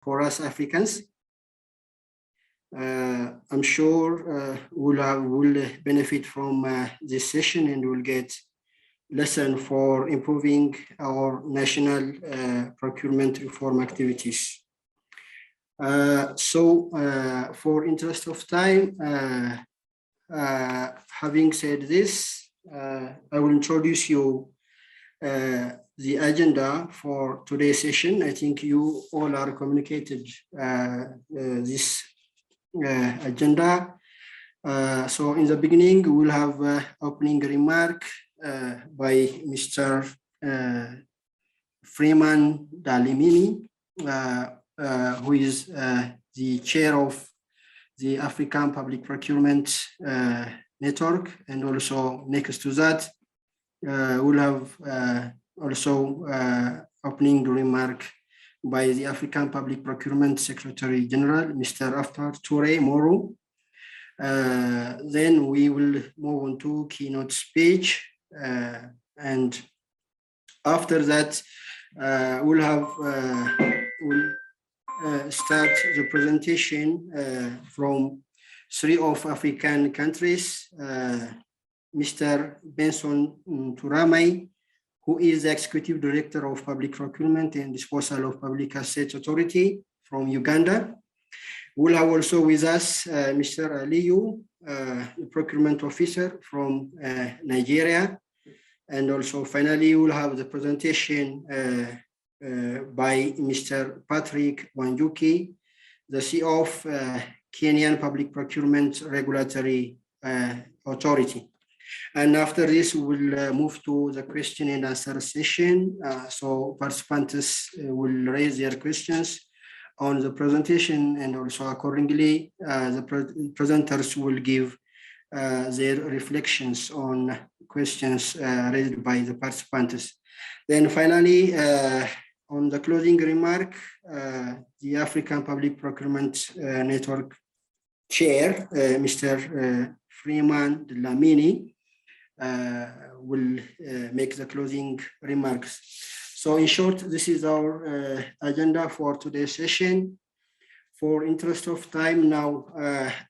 for us Africans. I'm sure we'll benefit from this session and we'll get lesson for improving our national procurement reform activities. For interest of time, having said this, I will introduce you the agenda for today's session. I think you all are communicated this agenda. So in the beginning, we'll have opening remark by Mr. Freeman Dalimini, who is the chair of the African Public Procurement Network, and also next to that, we'll have also opening remark by the African Public Procurement Secretary General, Mr. Aftar Toure Moro. Then we will move on to keynote speech, and after that, we'll start the presentation from 3 of African countries. Mr. Benson Turamai, who is the Executive Director of Public Procurement and Disposal of Public Assets Authority from Uganda. We'll have also with us Mr. Aliyu, the Procurement Officer from Nigeria. And also finally, we'll have the presentation by Mr. Patrick Wanjuki, the CEO of Kenyan Public Procurement Regulatory Authority. And after this, we'll move to the question and answer session. So participants will raise their questions on the presentation, and also accordingly, the presenters will give their reflections on questions raised by the participants. Then finally, on the closing remark, the African Public Procurement Network Chair, Mr. Freeman Dlamini, will make the closing remarks. So in short, this is our agenda for today's session. For interest of time now,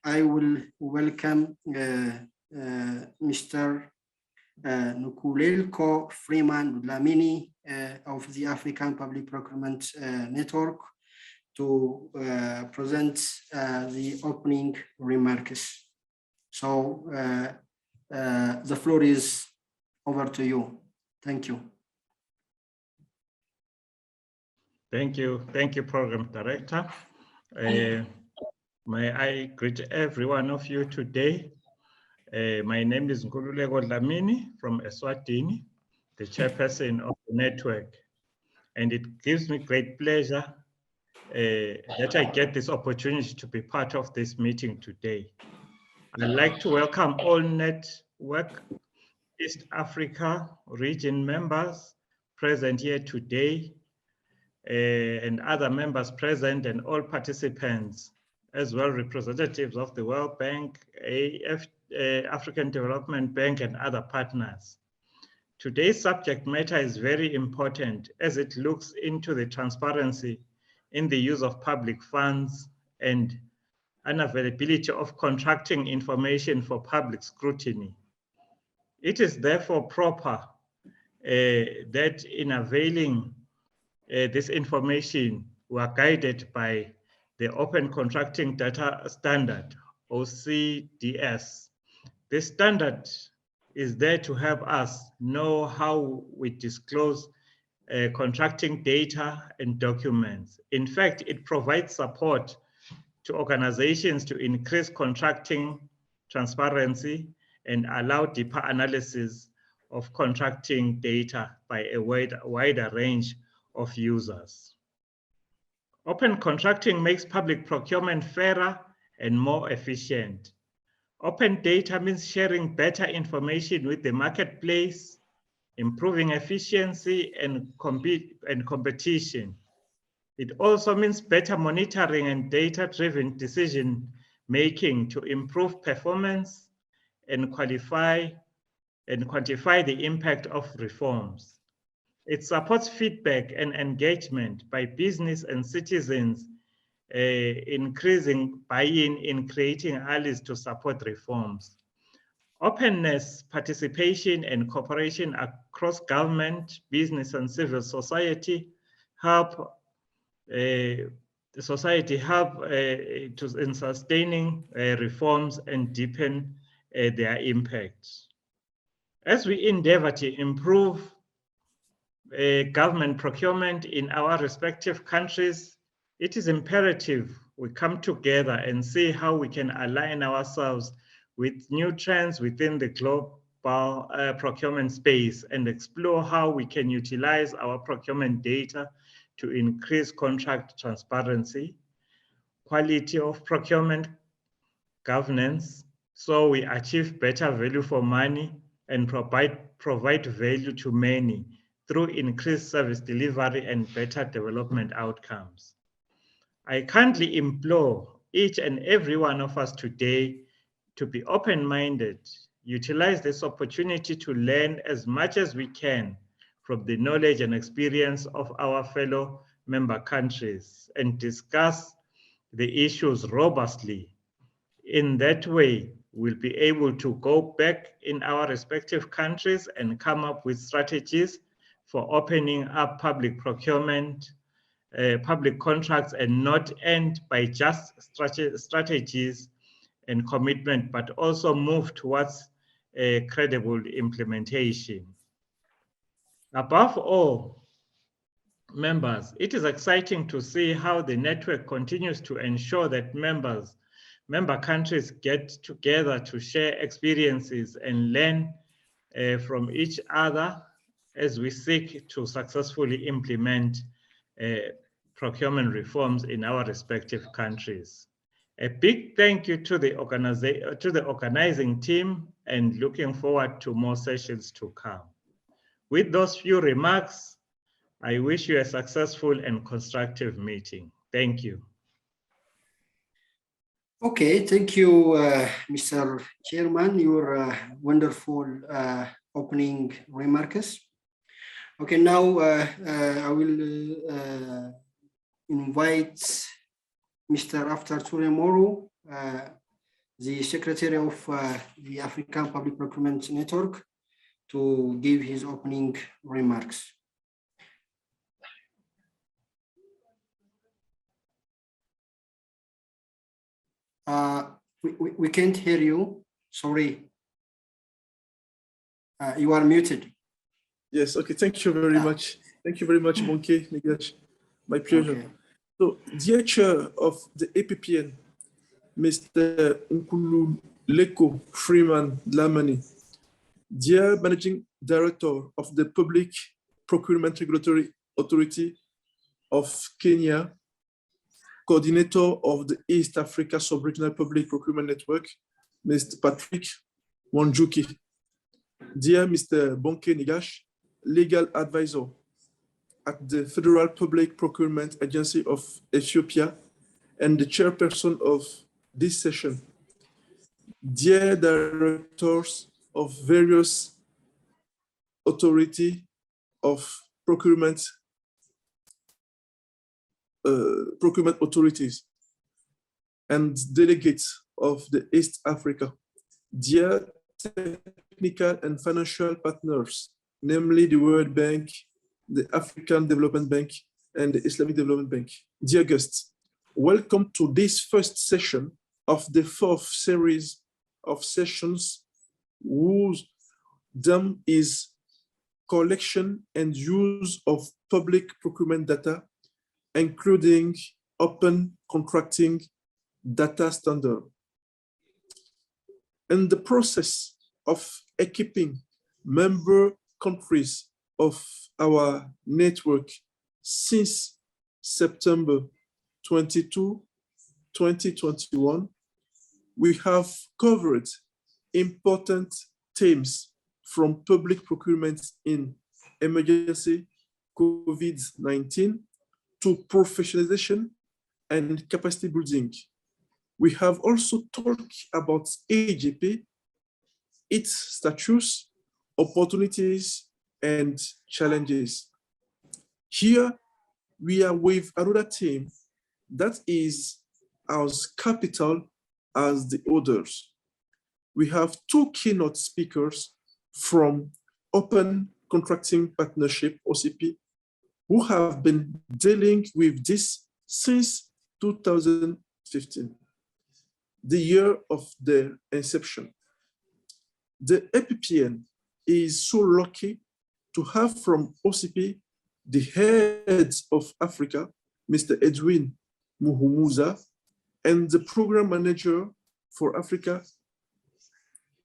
I will welcome Mr. Nukulelko Freeman Dlamini of the African Public Procurement Network to present the opening remarks. So the floor is over to you. Thank you. Thank you, Program Director. May I greet every one of you today. My name is Nkululeko Dlamini from Eswatini, the chairperson of the network. And it gives me great pleasure that I get this opportunity to be part of this meeting today. I'd like to welcome all Network East Africa region members present here today, and other members present, and all participants, as well representatives of the World Bank, African Development Bank, and other partners. Today's subject matter is very important as it looks into the transparency in the use of public funds and unavailability of contracting information for public scrutiny. It is therefore proper that in availing this information, we are guided by the Open Contracting Data Standard, OCDS. This standard is there to help us know how we disclose contracting data and documents. In fact, it provides support to organizations to increase contracting transparency and allow deeper analysis of contracting data by a wider range of users. Open contracting makes public procurement fairer and more efficient. Open data means sharing better information with the marketplace, improving efficiency and competition. It also means better monitoring and data-driven decision-making to improve performance and quantify the impact of reforms. It supports feedback and engagement by business and citizens increasing buy-in in creating allies to support reforms. Openness, participation, and cooperation across government, business, and civil society help in sustaining reforms and deepen their impact. As we endeavor to improve government procurement in our respective countries, it is imperative we come together and see how we can align ourselves with new trends within the global procurement space and explore how we can utilize our procurement data to increase contract transparency, quality of procurement governance, so we achieve better value for money and provide value to many through increased service delivery and better development outcomes. I kindly implore each and every one of us today to be open-minded, utilize this opportunity to learn as much as we can from the knowledge and experience of our fellow member countries and discuss the issues robustly. In that way, we'll be able to go back in our respective countries and come up with strategies for opening up public procurement, public contracts, and not end by just strategies and commitment, but also move towards a credible implementation. Above all, members, it is exciting to see how the network continues to ensure that member countries get together to share experiences and learn from each other as we seek to successfully implement procurement reforms in our respective countries. A big thank you to the organizing team and looking forward to more sessions to come. With those few remarks, I wish you a successful and constructive meeting. Thank you. Okay, thank you, Mr. Chairman, your wonderful opening remarks. Okay, now I will invite Mr. After Turemoro, the Secretary of the African Public Procurement Network, to give his opening remarks. We can't hear you. Sorry. You are muted. Yes, okay, thank you very much. Thank you very much, Bonke Negash. My pleasure. Okay. So, dear Chair of the APPN, Mr. Nkululeko Freeman Dlamini, dear Managing Director of the Public Procurement Regulatory Authority of Kenya, Coordinator of the East Africa Sub-Regional Public Procurement Network, Mr. Patrick Wanjuki, dear Mr. Bonke Negash, Legal Advisor at the Federal Public Procurement Agency of Ethiopia and the chairperson of this session, dear directors of various authority of procurement authorities and delegates of the East Africa, dear technical and financial partners, namely the World Bank, the African Development Bank, and the Islamic Development Bank. Dear guests, welcome to this first session of the fourth series of sessions whose theme is collection and use of public procurement data, including open contracting data standard. In the process of equipping member countries of our network since September 22, 2021, we have covered important themes from public procurement in emergency COVID-19 to professionalization and capacity building. We have also talked about AGP, its status, opportunities, and challenges. Here, we are with another team that is as capital as the others. We have two keynote speakers from Open Contracting Partnership, OCP, who have been dealing with this since 2015, the year of their inception. The APPN is so lucky to have from OCP the head of Africa, Mr. Edwin Muhumuza, and the program manager for Africa,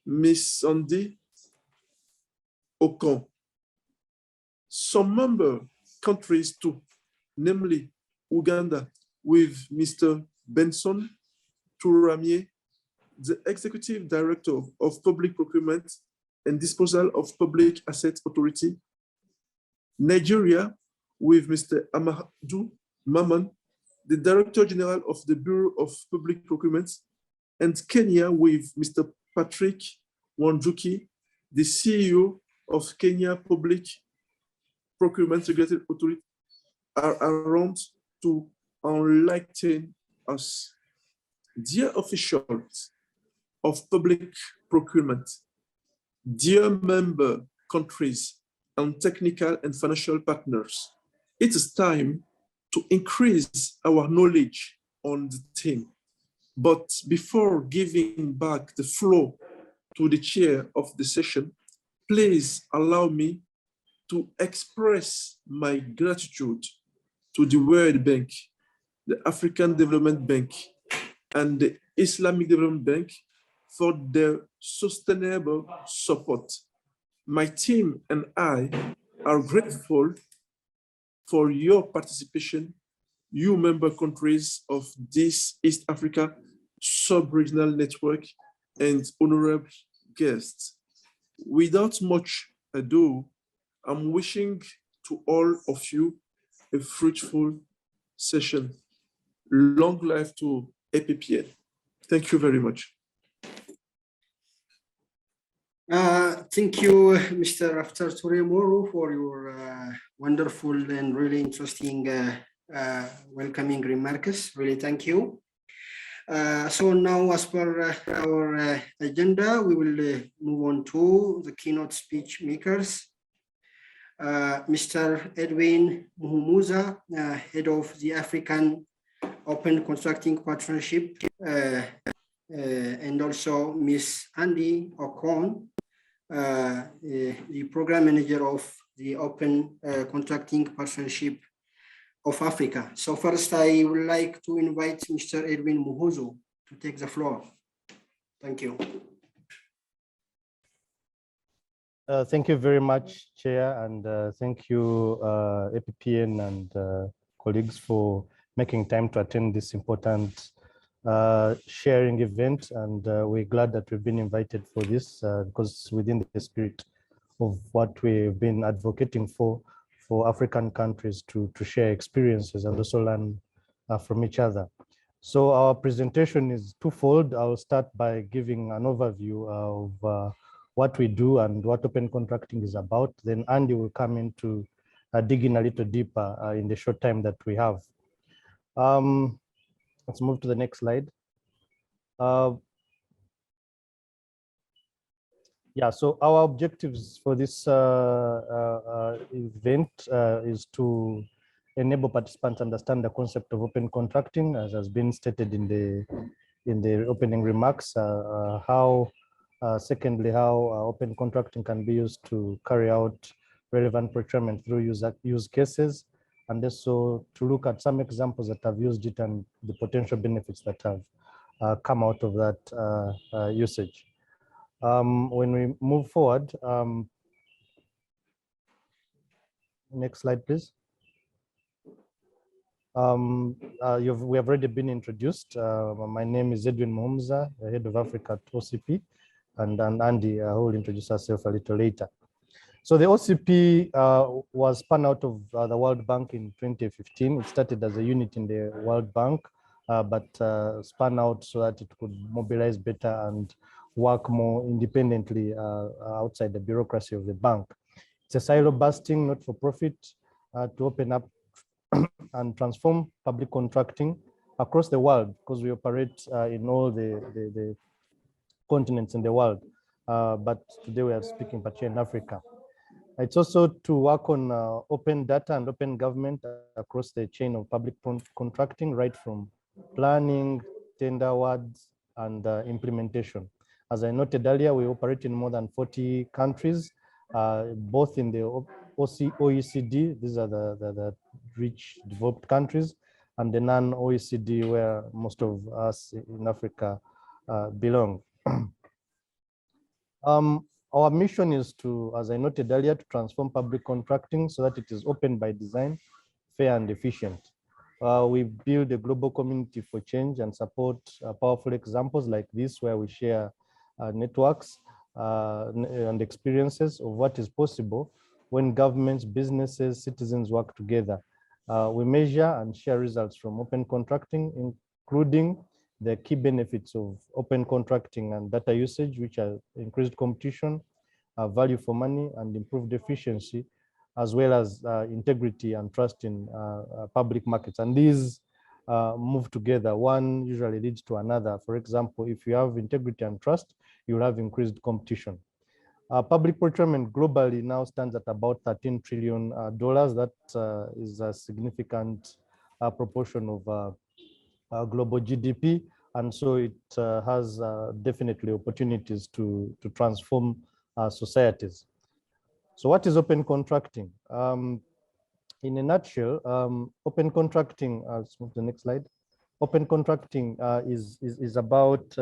Ms. Sandy Okon. Some member countries too, namely Uganda with Mr. Benson Turamye, the Executive Director of Public Procurement and Disposal of Public Assets Authority, Nigeria with Mr. Amadou Maman, the Director General of the Bureau of Public Procurement, and Kenya with Mr. Patrick Wanjuki, the CEO of Kenya Public Procurement Regulatory Authority, are around to enlighten us. Dear officials of public procurement, dear member countries and technical and financial partners, it is time to increase our knowledge on the theme. But before giving back the floor to the chair of the session, please allow me to express my gratitude to the World Bank, the African Development Bank, and the Islamic Development Bank for their sustainable support. My team and I are grateful for your participation, you member countries of this East Africa sub-regional network and honorable guests. Without much ado, I'm wishing to all of you a fruitful session. Long life to APPN. Thank you very much. Thank you, Mr. After Toure for your wonderful and really interesting welcoming remarks. Really, thank you. So now, as per our agenda, we will move on to the keynote speech makers. Mr. Edwin Muhumuza, head of the African Open Contracting Partnership, and also Ms. Andy Okon, the program manager of the Open Contracting Partnership of Africa. So first, I would like to invite Mr. Edwin Muhumuza to take the floor. Thank you. Thank you very much, Chair, and thank you, APPN and colleagues for making time to attend this important sharing event. And we're glad that we've been invited for this because within the spirit of what we've been advocating for African countries to share experiences and also learn from each other. So our presentation is twofold. I'll start by giving an overview of what we do and what open contracting is about. Then Andy will come into digging a little deeper in the short time that we have. Let's move to the next slide. Yeah, so our objectives for this event is to enable participants understand the concept of open contracting, as has been stated in the opening remarks. Secondly, how open contracting can be used to carry out relevant procurement through use cases, and also to look at some examples that have used it and the potential benefits that have come out of that usage. When we move forward, next slide, please. We have already been introduced. My name is Edwin Muhumuza, the head of Africa at OCP, and Andy who will introduce herself a little later. So the OCP was spun out of the World Bank in 2015. It started as a unit in the World Bank, but spun out so that it could mobilize better and work more independently outside the bureaucracy of the bank. It's a silo-busting, not-for-profit to open up and transform public contracting across the world, because we operate in all the continents in the world. But today we are speaking particularly in Africa. It's also to work on open data and open government across the chain of public contracting, right from planning, tender awards, and implementation. As I noted earlier, we operate in more than 40 countries, both in the OECD, these are the rich developed countries, and the non-OECD, where most of us in Africa belong. Our mission is to, as I noted earlier, to transform public contracting so that it is open by design, fair and efficient. We build a global community for change and support powerful examples like this, where we share networks and experiences of what is possible when governments, businesses, citizens work together. We measure and share results from open contracting, including the key benefits of open contracting and data usage, which are increased competition, value for money, and improved efficiency, as well as integrity and trust in public markets. And these move together. One usually leads to another. For example, if you have integrity and trust, you'll have increased competition. Public procurement globally now stands at about $13 trillion. That is a significant proportion of global GDP, and so it has definitely opportunities to transform societies. So what is open contracting? In a nutshell, open contracting, let's move to the next slide. Open contracting is about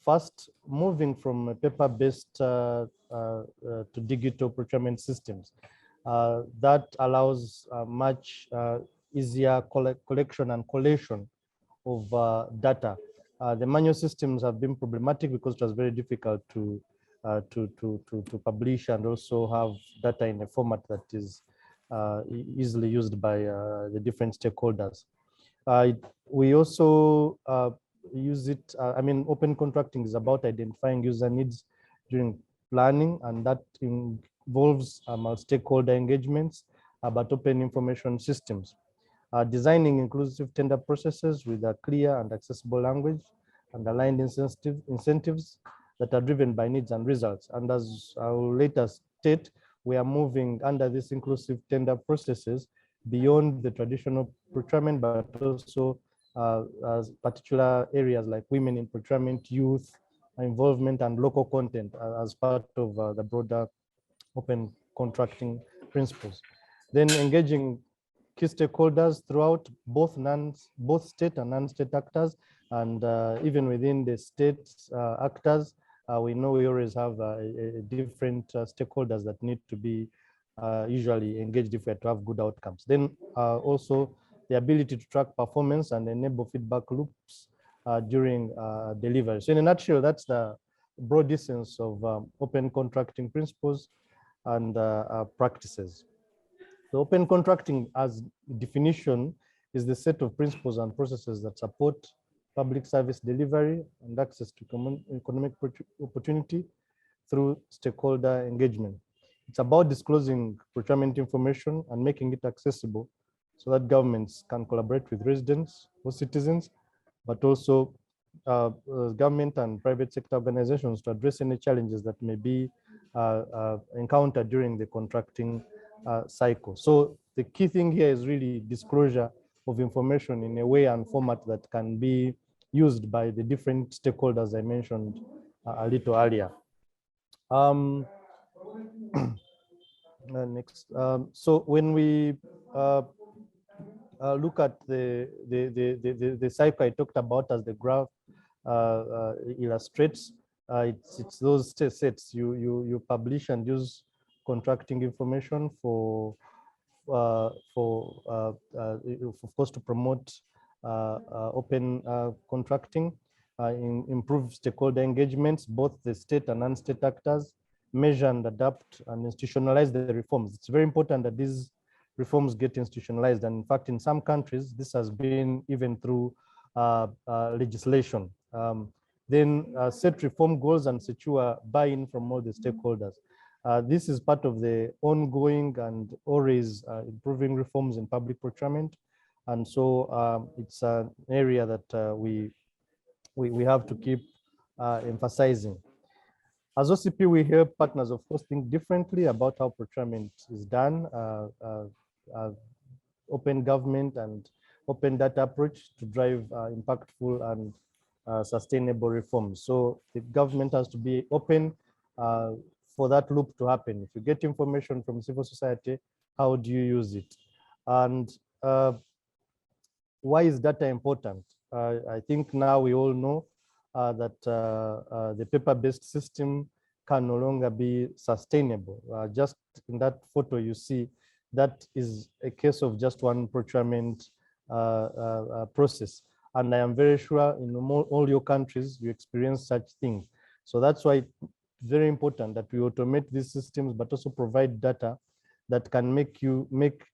first moving from paper-based to digital procurement systems. That allows much easier collection and collation of data. The manual systems have been problematic because it was very difficult to publish and also have data in a format that is easily used by the different stakeholders. We also use it, open contracting is about identifying user needs during planning, and that involves stakeholder engagements about open information systems. Designing inclusive tender processes with a clear and accessible language and aligned incentives that are driven by needs and results. And as I will later state, we are moving under these inclusive tender processes beyond the traditional procurement, but also as particular areas like women in procurement, youth involvement, and local content as part of the broader open contracting principles. Then engaging key stakeholders throughout, both state and non-state actors, and even within the state actors, we know we always have different stakeholders that need to be usually engaged if we are to have good outcomes. Then also the ability to track performance and enable feedback loops during delivery. So in a nutshell, that's the broad essence of open contracting principles and practices. The open contracting, as definition, is the set of principles and processes that support public service delivery and access to economic opportunity through stakeholder engagement. It's about disclosing procurement information and making it accessible so that governments can collaborate with residents or citizens, but also government and private sector organizations to address any challenges that may be encountered during the contracting cycle. So the key thing here is really disclosure of information in a way and format that can be used by the different stakeholders I mentioned a little earlier. Next. So when we look at the cycle I talked about, as the graph illustrates, it's those sets you publish and use contracting information of course, to promote open contracting, improve stakeholder engagements, both the state and non-state actors, measure and adapt and institutionalize the reforms. It's very important that these reforms get institutionalized. And in fact, in some countries, this has been even through legislation. Then set reform goals and secure buy-in from all the stakeholders. This is part of the ongoing and always improving reforms in public procurement. And so it's an area that we have to keep emphasizing. As OCP, we help partners, of course, think differently about how procurement is done, open government and open data approach to drive impactful and sustainable reforms. So the government has to be open for that loop to happen. If you get information from civil society, how do you use it? And why is data important? I think now we all know that the paper-based system can no longer be sustainable. Just in that photo you see, that is a case of just one procurement process. And I am very sure in all your countries, you experience such things. So that's why it's very important that we automate these systems, but also provide data that can make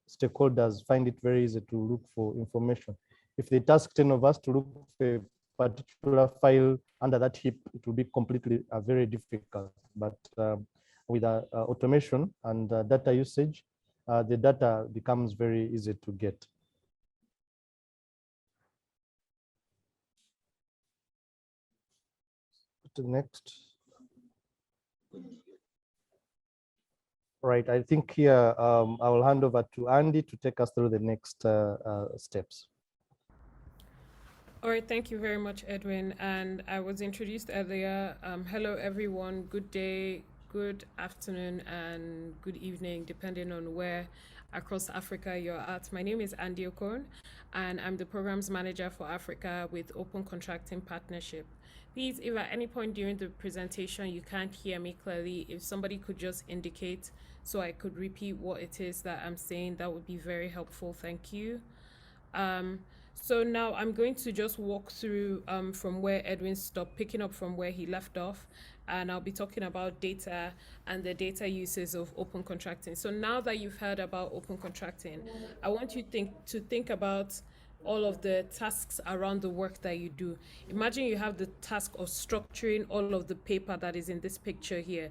stakeholders find it very easy to look for information. If they task 10 of us to look for a particular file under that heap, it will be completely very difficult. But with automation and data usage, the data becomes very easy to get. To the next. Right, I think here I will hand over to Andy to take us through the next steps. All right, thank you very much, Edwin. And I was introduced earlier. Hello, everyone. Good day, good afternoon, and good evening, depending on where across Africa you're at. My name is Andy Okon, and I'm the Programs Manager for Africa with Open Contracting Partnership. Please, if at any point during the presentation you can't hear me clearly, if somebody could just indicate so I could repeat what it is that I'm saying, that would be very helpful. Thank you. So now I'm going to just walk through from where Edwin stopped, picking up from where he left off, and I'll be talking about data and the data uses of open contracting. So now that you've heard about open contracting, I want you to think about all of the tasks around the work that you do. Imagine you have the task of structuring all of the paper that is in this picture here,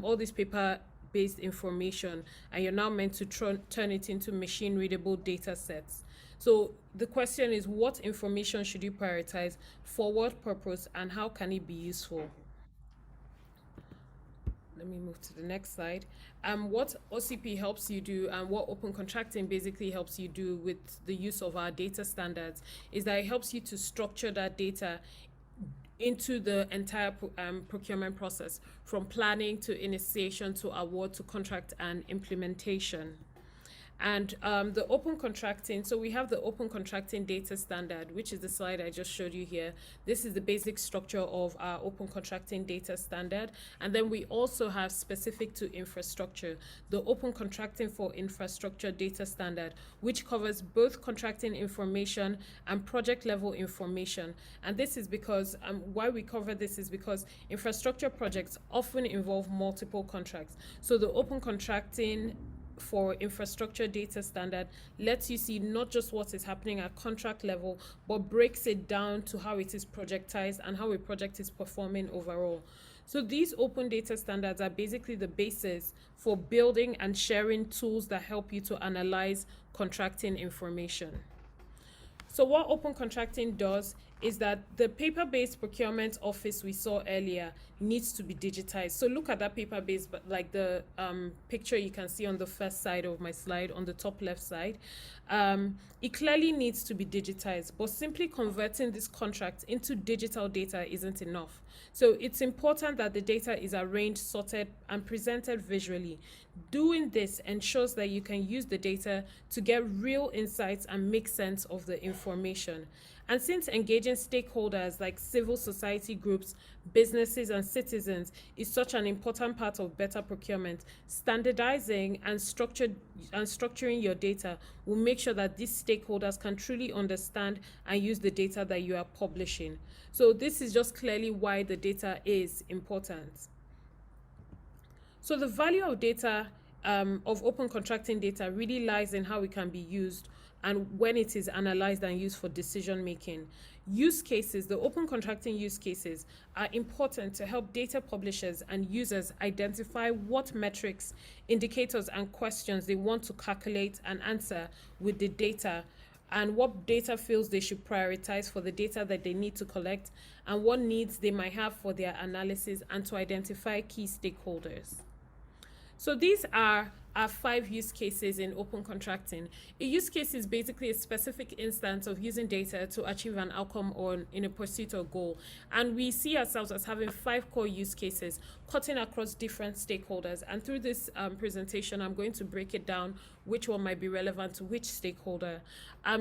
all this paper-based information, and you're now meant to turn it into machine-readable data sets. So the question is, what information should you prioritize, for what purpose, and how can it be useful? Let me move to the next slide. What OCP helps you do and what open contracting basically helps you do with the use of our data standards is that it helps you to structure that data into the entire procurement process, from planning to initiation to award to contract and implementation. And the open contracting, so we have the open contracting data standard, which is the slide I just showed you here. This is the basic structure of our open contracting data standard. And then we also have specific to infrastructure, the open contracting for infrastructure data standard, which covers both contracting information and project level information. And this is because, why we cover this is because infrastructure projects often involve multiple contracts. So the open contracting for infrastructure data standard lets you see not just what is happening at contract level, but breaks it down to how it is projectized and how a project is performing overall. So these open data standards are basically the basis for building and sharing tools that help you to analyze contracting information. So what open contracting does is that the paper-based procurement office we saw earlier needs to be digitized. So look at that paper-based, but like the picture you can see on the first side of my slide, on the top left side. It clearly needs to be digitized, but simply converting this contract into digital data isn't enough. So it's important that the data is arranged, sorted, and presented visually. Doing this ensures that you can use the data to get real insights and make sense of the information. And since engaging stakeholders like civil society groups, businesses, and citizens is such an important part of better procurement, standardizing and structuring your data will make sure that these stakeholders can truly understand and use the data that you are publishing. So this is just clearly why the data is important. So the value of data of open contracting data really lies in how it can be used and when it is analyzed and used for decision making. Use cases, the open contracting use cases, are important to help data publishers and users identify what metrics, indicators, and questions they want to calculate and answer with the data, and what data fields they should prioritize for the data that they need to collect, and what needs they might have for their analysis, and to identify key stakeholders. So these are our 5 use cases in open contracting. A use case is basically a specific instance of using data to achieve an outcome or in a pursuit or goal. And we see ourselves as having 5 core use cases cutting across different stakeholders. And through this presentation, I'm going to break it down which one might be relevant to which stakeholder.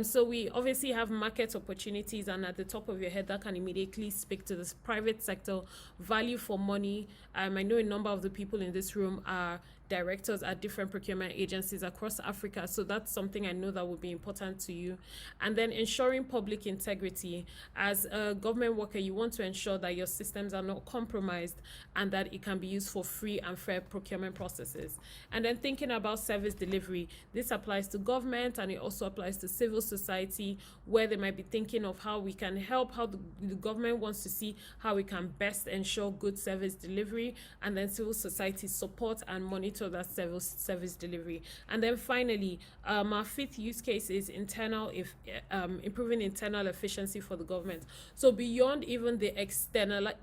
So we obviously have market opportunities, and at the top of your head, that can immediately speak to this private sector, value for money. I know a number of the people in this room are directors at different procurement agencies across Africa, so that's something I know that would be important to you. And then ensuring public integrity. As a government worker, you want to ensure that your systems are not compromised and that it can be used for free and fair procurement processes. And then thinking about service delivery. This applies to government, and it also applies to civil society, where they might be thinking of how we can help, how the government wants to see how we can best ensure good service delivery, and then civil society support and monitor that service delivery. And then finally, our 5th use case is improving internal efficiency for the government. So beyond even the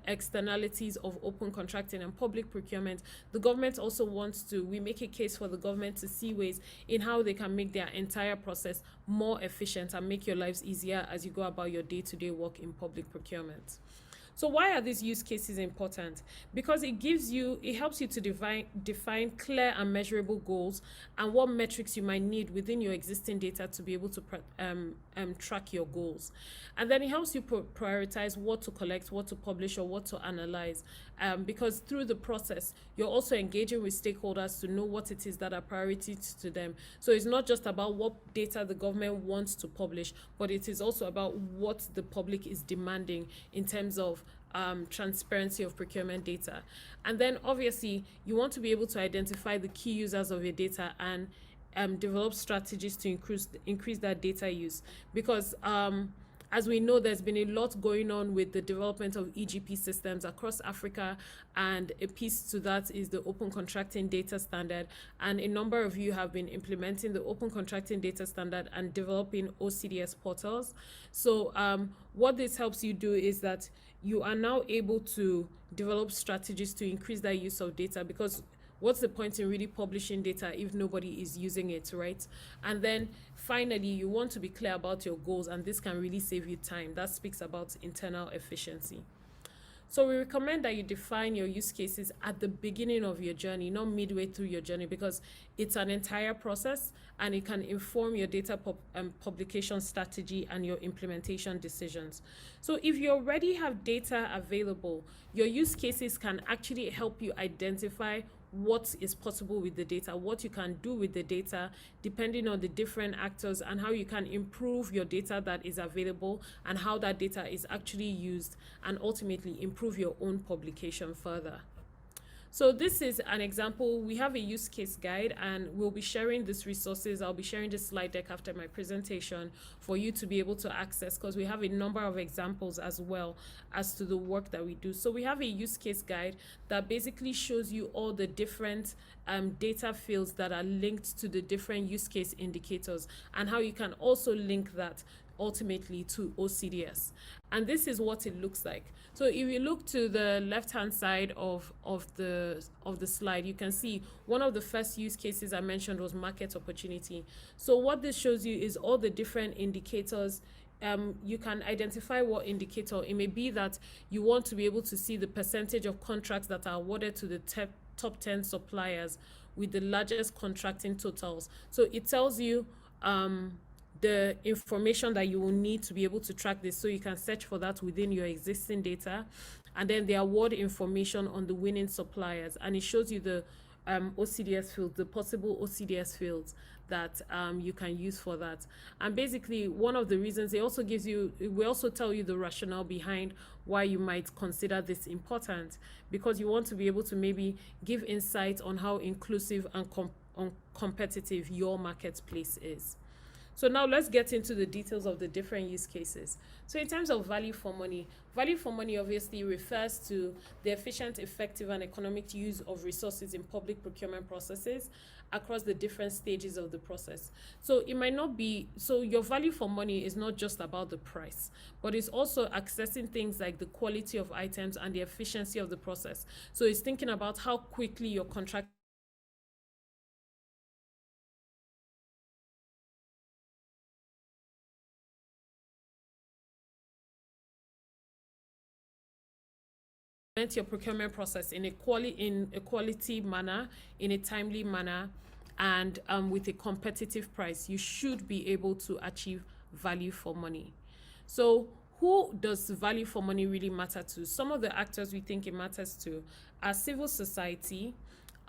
externalities of open contracting and public procurement, the government also wants to, we make a case for the government to see ways in how they can make their entire process more efficient and make your lives easier as you go about your day-to-day work in public procurement. So why are these use cases important? Because it helps you to define clear and measurable goals and what metrics you might need within your existing data to be able to track your goals. And then it helps you prioritize what to collect, what to publish, or what to analyze. Because through the process, you're also engaging with stakeholders to know what it is that are priorities to them. So it's not just about what data the government wants to publish, but it is also about what the public is demanding in terms of transparency of procurement data. And then obviously you want to be able to identify the key users of your data and develop strategies to increase that data use, because as we know, there's been a lot going on with the development of EGP systems across Africa, and a piece to that is the Open Contracting Data Standard. And a number of you have been implementing the Open Contracting Data Standard and developing OCDS portals. So what this helps you do is that you are now able to develop strategies to increase that use of data, because what's the point in really publishing data if nobody is using it, right? And then finally, you want to be clear about your goals, and this can really save you time. That speaks about internal efficiency. So we recommend that you define your use cases at the beginning of your journey, not midway through your journey, because it's an entire process and it can inform your data publication strategy and your implementation decisions. So if you already have data available, your use cases can actually help you identify what is possible with the data, what you can do with the data, depending on the different actors, and how you can improve your data that is available and how that data is actually used, and ultimately improve your own publication further. So this is an example. We have a use case guide, and we'll be sharing these resources. I'll be sharing this slide deck after my presentation for you to be able to access, because we have a number of examples as well as to the work that we do. So we have a use case guide that basically shows you all the different data fields that are linked to the different use case indicators, and how you can also link that ultimately to OCDS. And this is what it looks like. So if you look to the left-hand side of the slide, you can see one of the first use cases I mentioned was market opportunity. So what this shows you is all the different indicators. You can identify what indicator. It may be that you want to be able to see the percentage of contracts that are awarded to the top 10 suppliers with the largest contracting totals. So it tells you the information that you will need to be able to track this, so you can search for that within your existing data, and then the award information on the winning suppliers, and it shows you the OCDS fields, the possible OCDS fields that you can use for that. And basically, one of the reasons it also gives you, we also tell you the rationale behind why you might consider this important, because you want to be able to maybe give insight on how inclusive and competitive your marketplace is. So now let's get into the details of the different use cases. So in terms of value for money obviously refers to the efficient, effective, and economic use of resources in public procurement processes across the different stages of the process. So it might not be, so your value for money is not just about the price, but it's also accessing things like the quality of items and the efficiency of the process. So it's thinking about how quickly your contract your procurement process in a quality manner, in a timely manner, and with a competitive price. You should be able to achieve value for money. So who does value for money really matter to? Some of the actors we think it matters to are civil society,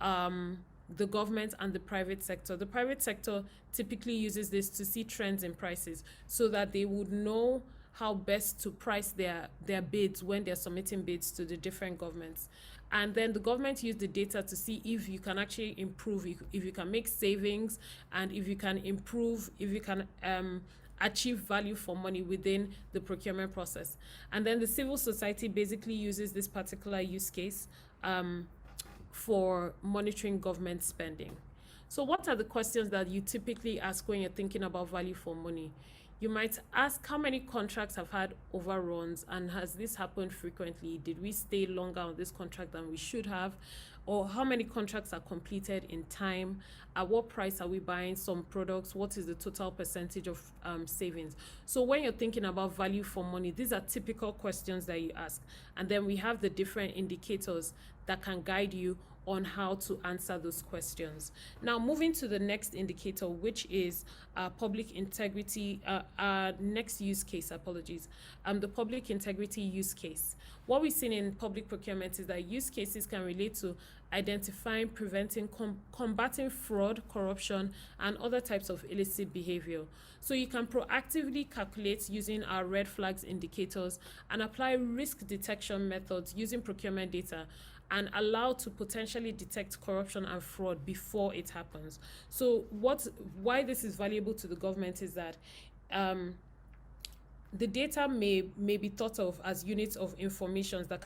the government, and the private sector. The private sector typically uses this to see trends in prices so that they would know how best to price their bids when they're submitting bids to the different governments. And then the government use the data to see if you can actually improve, if you can make savings, and if you can improve, if you can achieve value for money within the procurement process. And then the civil society basically uses this particular use case for monitoring government spending. So what are the questions that you typically ask when you're thinking about value for money? You might ask, how many contracts have had overruns, and has this happened frequently? Did we stay longer on this contract than we should have? Or how many contracts are completed in time? At what price are we buying some products? What is the total percentage of savings? So when you're thinking about value for money, these are typical questions that you ask. And then we have the different indicators that can guide you on how to answer those questions. Now, moving to the next indicator, which is public integrity, next use case, the public integrity use case. What we've seen in public procurement is that use cases can relate to identifying, preventing, combating fraud, corruption, and other types of illicit behavior. So you can proactively calculate using our red flags indicators and apply risk detection methods using procurement data, and allow to potentially detect corruption and fraud before it happens. So why this is valuable to the government is that the data may be thought of as units of information that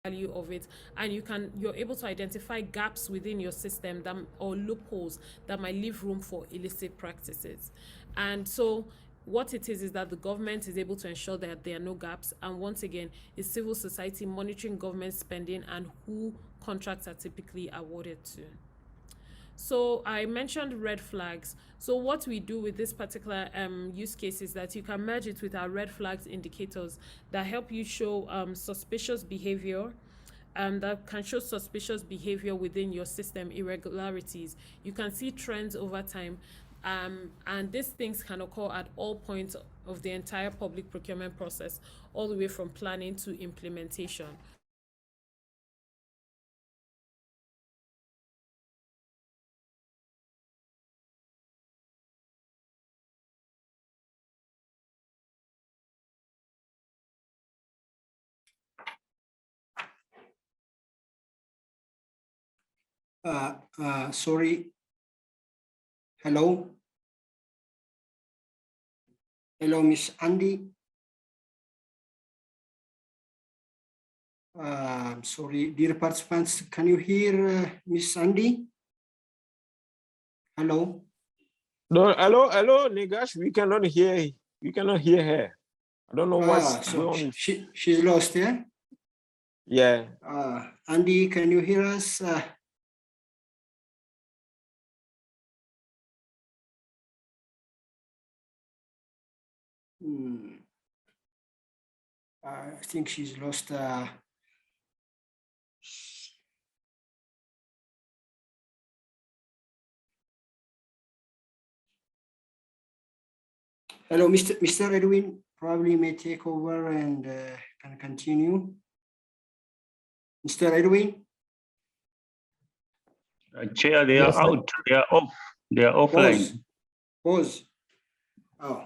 value of it, and you're able to identify gaps within your system or loopholes that might leave room for illicit practices. And so what it is that the government is able to ensure that there are no gaps, and once again, is civil society monitoring government spending and who contracts are typically awarded to. So I mentioned red flags. So what we do with this particular use case is that you can merge it with our red flags indicators that help you show suspicious behavior, that can show suspicious behavior within your system, irregularities. You can see trends over time, and these things can occur at all points of the entire public procurement process, all the way from planning to implementation. Sorry. Hello. Hello, Miss Andy. Sorry, dear participants, can you hear Miss Andy? Hello. No, hello, Negash. We cannot hear. We cannot hear her. I don't know what's going on. She's lost, yeah? Yeah. Andy, can you hear us? I think she's lost. Hello, Mr. Edwin, probably may take over and can continue. Mr. Edwin? Chair, they are out. They are off. They are offline. Pause. Oh.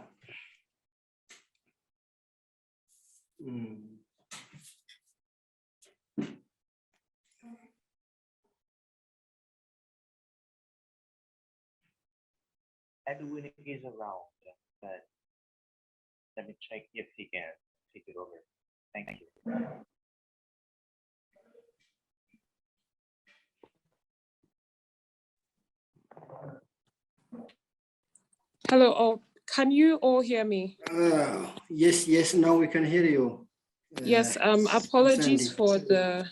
Edwin is around, but let me check if he can take it over. Thank you. Hello, all. Can you all hear me? Yes, now we can hear you. Yes, apologies for the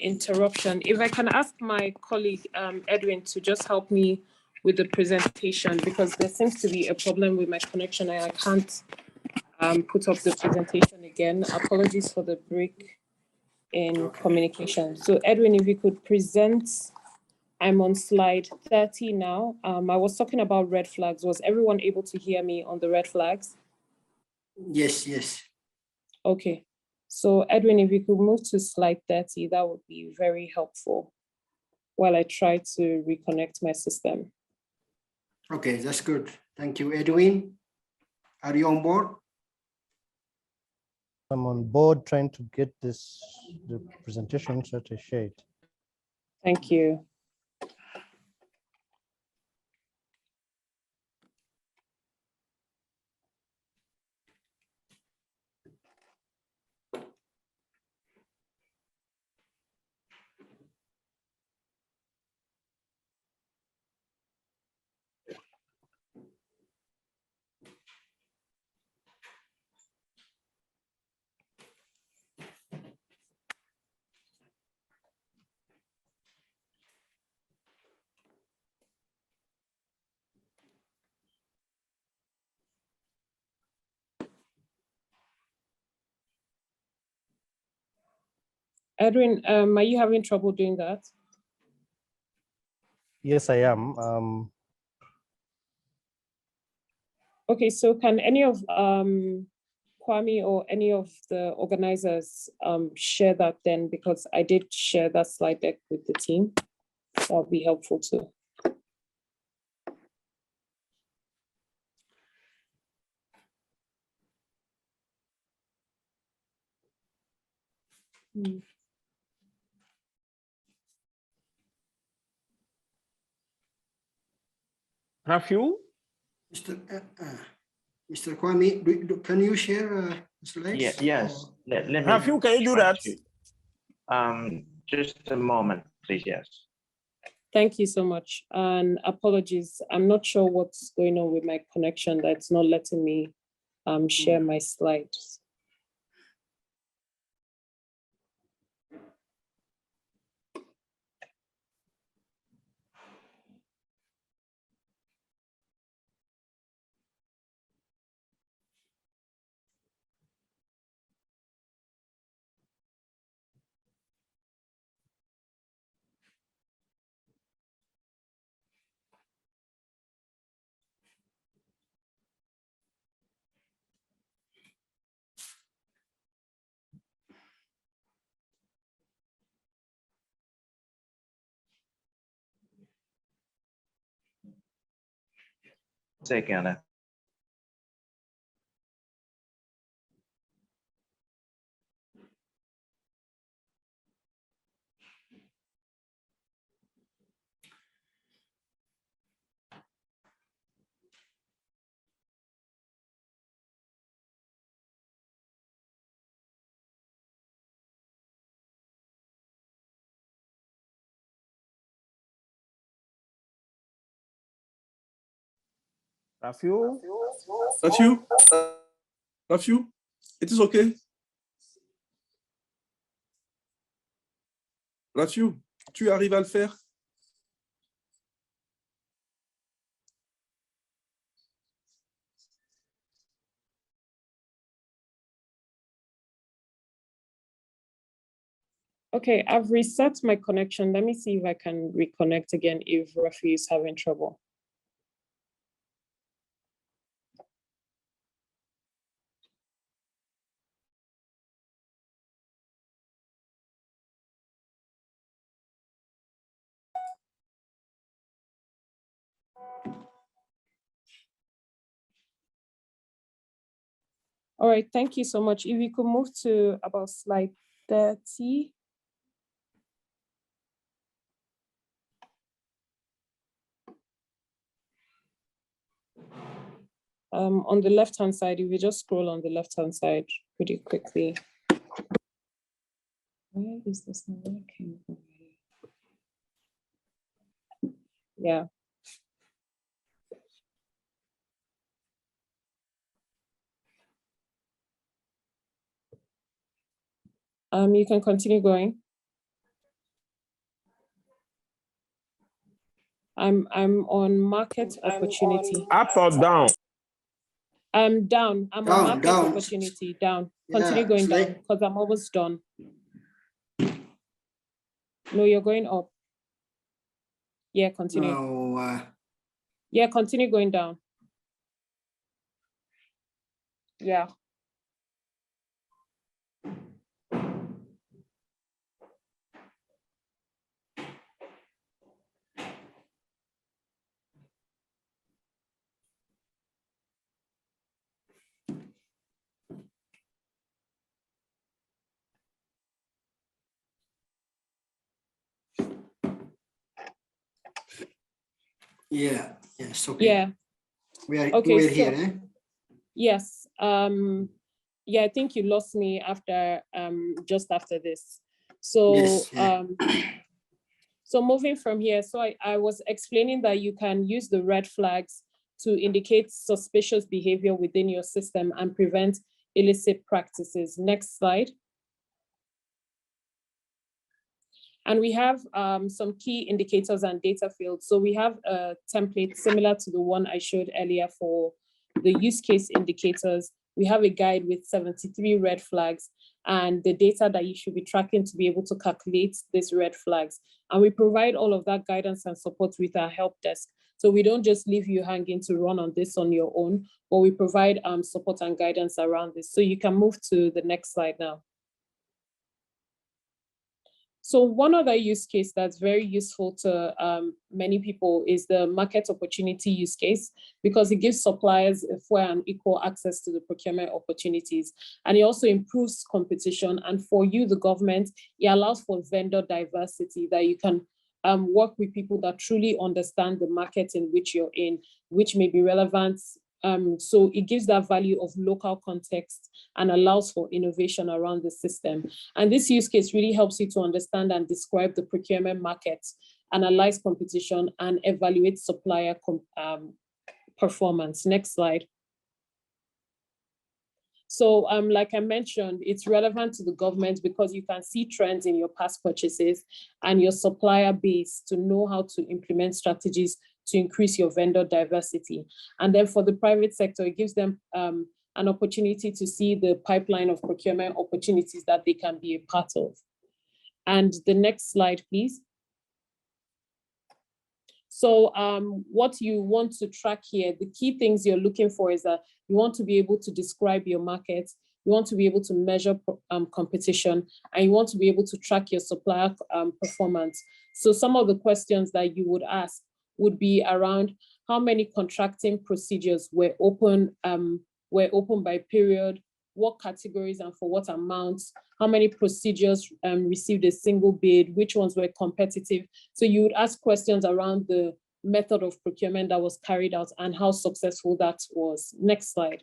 interruption. If I can ask my colleague Edwin to just help me with the presentation, because there seems to be a problem with my connection and I can't put up the presentation again. Apologies for the break in communication. So Edwin, if you could present, I'm on slide 30 now. I was talking about red flags. Was everyone able to hear me on the red flags? Yes. Okay. So Edwin, if you could move to slide 30, that would be very helpful while I try to reconnect my system. Okay, that's good. Thank you, Edwin. Are you on board? I'm on board trying to get the presentation that I shared. Thank you. Edwin, are you having trouble doing that? Yes, I am. Okay, so can any of Kwame or any of the organizers share that then? Because I did share that slide deck with the team. That'll be helpful too. Rafiu? Mr. Kwame, can you share slides? Yes. Let me. Rafiu, can you do that? Just a moment, please. Yes. Thank you so much. And apologies, I'm not sure what's going on with my connection that's not letting me share my slides. Second. Rafiu? Rafiu, it is okay. Rafiu, tu arrives à le faire? Okay, I've reset my connection. Let me see if I can reconnect again if Rafi is having trouble. All right, thank you so much. If you could move to about slide 30. On the left-hand side, if you just scroll on the left-hand side pretty quickly. Where is this not working? Yeah. You can continue going. I'm on market opportunity. Up or down? I'm down. I'm on market opportunity. Down. Continue going down because I'm almost done. No, you're going up. Yeah, continue. No, Yeah, continue going down. Yeah. yeah, yes, okay. Yeah. We are Okay, so, here, eh? Yes. Yeah, I think you lost me after just after this. So Yes, yeah. So moving from here, so I was explaining that you can use the red flags to indicate suspicious behavior within your system and prevent illicit practices. Next slide. And we have some key indicators and data fields. So we have a template similar to the one I showed earlier for the use case indicators. We have a guide with 73 red flags and the data that you should be tracking to be able to calculate these red flags. And we provide all of that guidance and support with our help desk. So we don't just leave you hanging to run on this on your own, but we provide support and guidance around this. So you can move to the next slide now. So one other use case that's very useful to many people is the market opportunity use case, because it gives suppliers a fair and equal access to the procurement opportunities. And it also improves competition. And for you, the government, it allows for vendor diversity, that you can work with people that truly understand the market in which you're in, which may be relevant. So it gives that value of local context and allows for innovation around the system. And this use case really helps you to understand and describe the procurement market, analyze competition, and evaluate supplier performance. Next slide. So like I mentioned, it's relevant to the government because you can see trends in your past purchases and your supplier base to know how to implement strategies to increase your vendor diversity. And then for the private sector, it gives them an opportunity to see the pipeline of procurement opportunities that they can be a part of. And the next slide, please. So what you want to track here, the key things you're looking for is that you want to be able to describe your market, you want to be able to measure competition, and you want to be able to track your supplier performance. So some of the questions that you would ask would be around how many contracting procedures were open by period, what categories and for what amounts, how many procedures received a single bid, which ones were competitive. So you would ask questions around the method of procurement that was carried out and how successful that was. Next slide.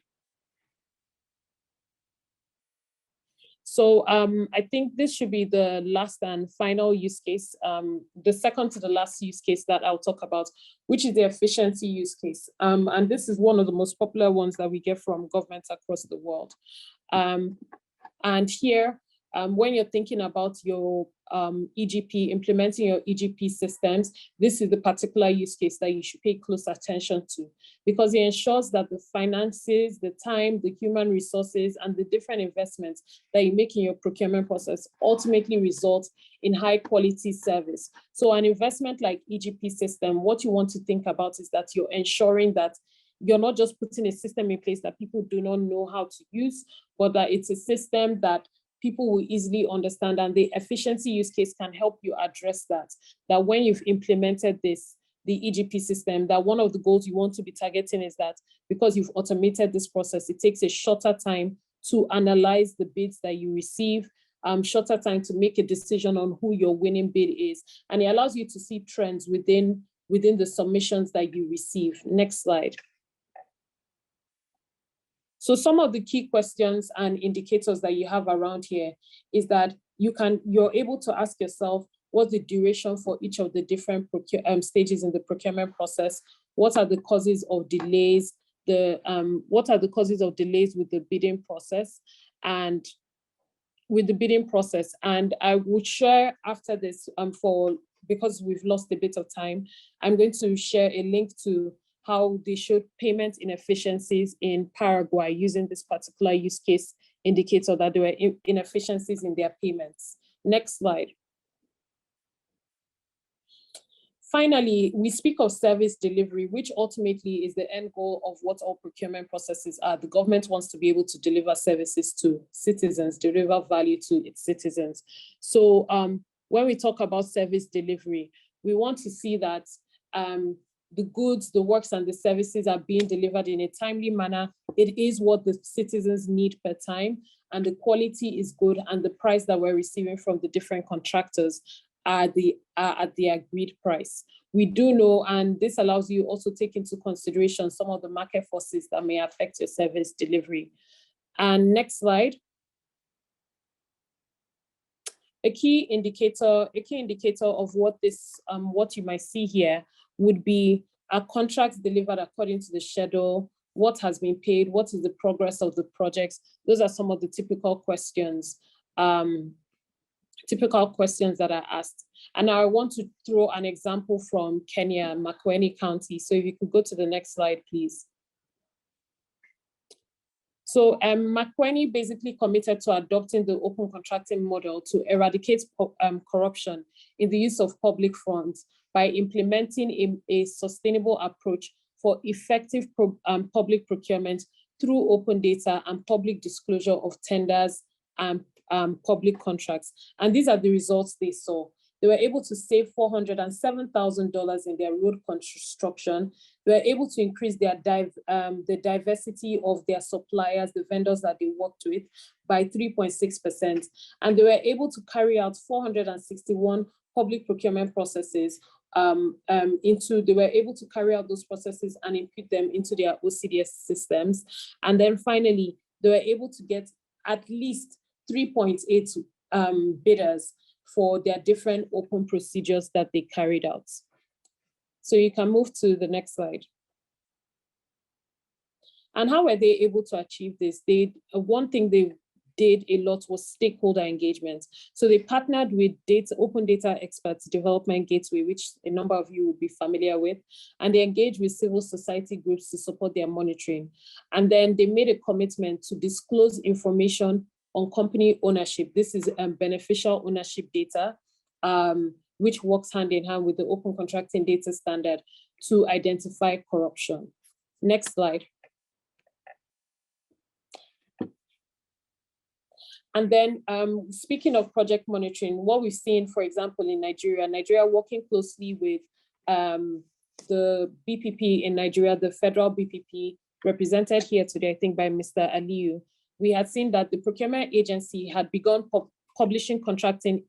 So I think this should be the last and final use case, the second to the last use case that I'll talk about, which is the efficiency use case. And this is one of the most popular ones that we get from governments across the world. And here, when you're thinking about your EGP, implementing your EGP systems, this is the particular use case that you should pay close attention to, because it ensures that the finances, the time, the human resources, and the different investments that you make in your procurement process ultimately result in high quality service. So an investment like EGP system, what you want to think about is that you're ensuring that you're not just putting a system in place that people do not know how to use, but that it's a system that people will easily understand, and the efficiency use case can help you address that. That when you've implemented this, the EGP system, that one of the goals you want to be targeting is that because you've automated this process, it takes a shorter time to analyze the bids that you receive, shorter time to make a decision on who your winning bid is. And it allows you to see trends within the submissions that you receive. Next slide. So some of the key questions and indicators that you have around here is that you're able to ask yourself, what's the duration for each of the different stages in the procurement process? What are the causes of delays? What are the causes of delays with the bidding process? And I would share after this, because we've lost a bit of time, I'm going to share a link to how they showed payment inefficiencies in Paraguay using this particular use case indicator that there were inefficiencies in their payments. Next slide. Finally, we speak of service delivery, which ultimately is the end goal of what all procurement processes are. The government wants to be able to deliver services to citizens, deliver value to its citizens. So when we talk about service delivery, we want to see that the goods, the works, and the services are being delivered in a timely manner. It is what the citizens need per time, and the quality is good, and the price that we're receiving from the different contractors are at the agreed price. We do know, and this allows you also take into consideration some of the market forces that may affect your service delivery. And next slide. A key indicator of what you might see here would be are contracts delivered according to the schedule, what has been paid, what is the progress of the projects. Those are some of the typical questions that are asked. And I want to throw an example from Kenya, Makueni County. So if you could go to the next slide, please. So Makueni basically committed to adopting the open contracting model to eradicate corruption in the use of public funds by implementing a sustainable approach for effective public procurement through open data and public disclosure of tenders and public contracts. And these are the results they saw. They were able to save $407,000 in their road construction. They were able to increase the diversity of their suppliers, the vendors that they worked with, by 3.6%. And they were able to carry out 461 public procurement processes they were able to carry out those processes and input them into their OCDS systems. And then finally, they were able to get at least 3.8 bidders for their different open procedures that they carried out. So you can move to the next slide. And how were they able to achieve this? One thing they did a lot was stakeholder engagement. So they partnered with open data experts, Development Gateway, which a number of you would be familiar with, and they engaged with civil society groups to support their monitoring. And then they made a commitment to disclose information on company ownership. This is beneficial ownership data, which works hand in hand with the open contracting data standard to identify corruption. Next slide. And then speaking of project monitoring, what we've seen, for example, in Nigeria working closely with the BPP in Nigeria, the federal BPP, represented here today, I think by Mr. Aliyu, we had seen that the procurement agency had begun publishing contracting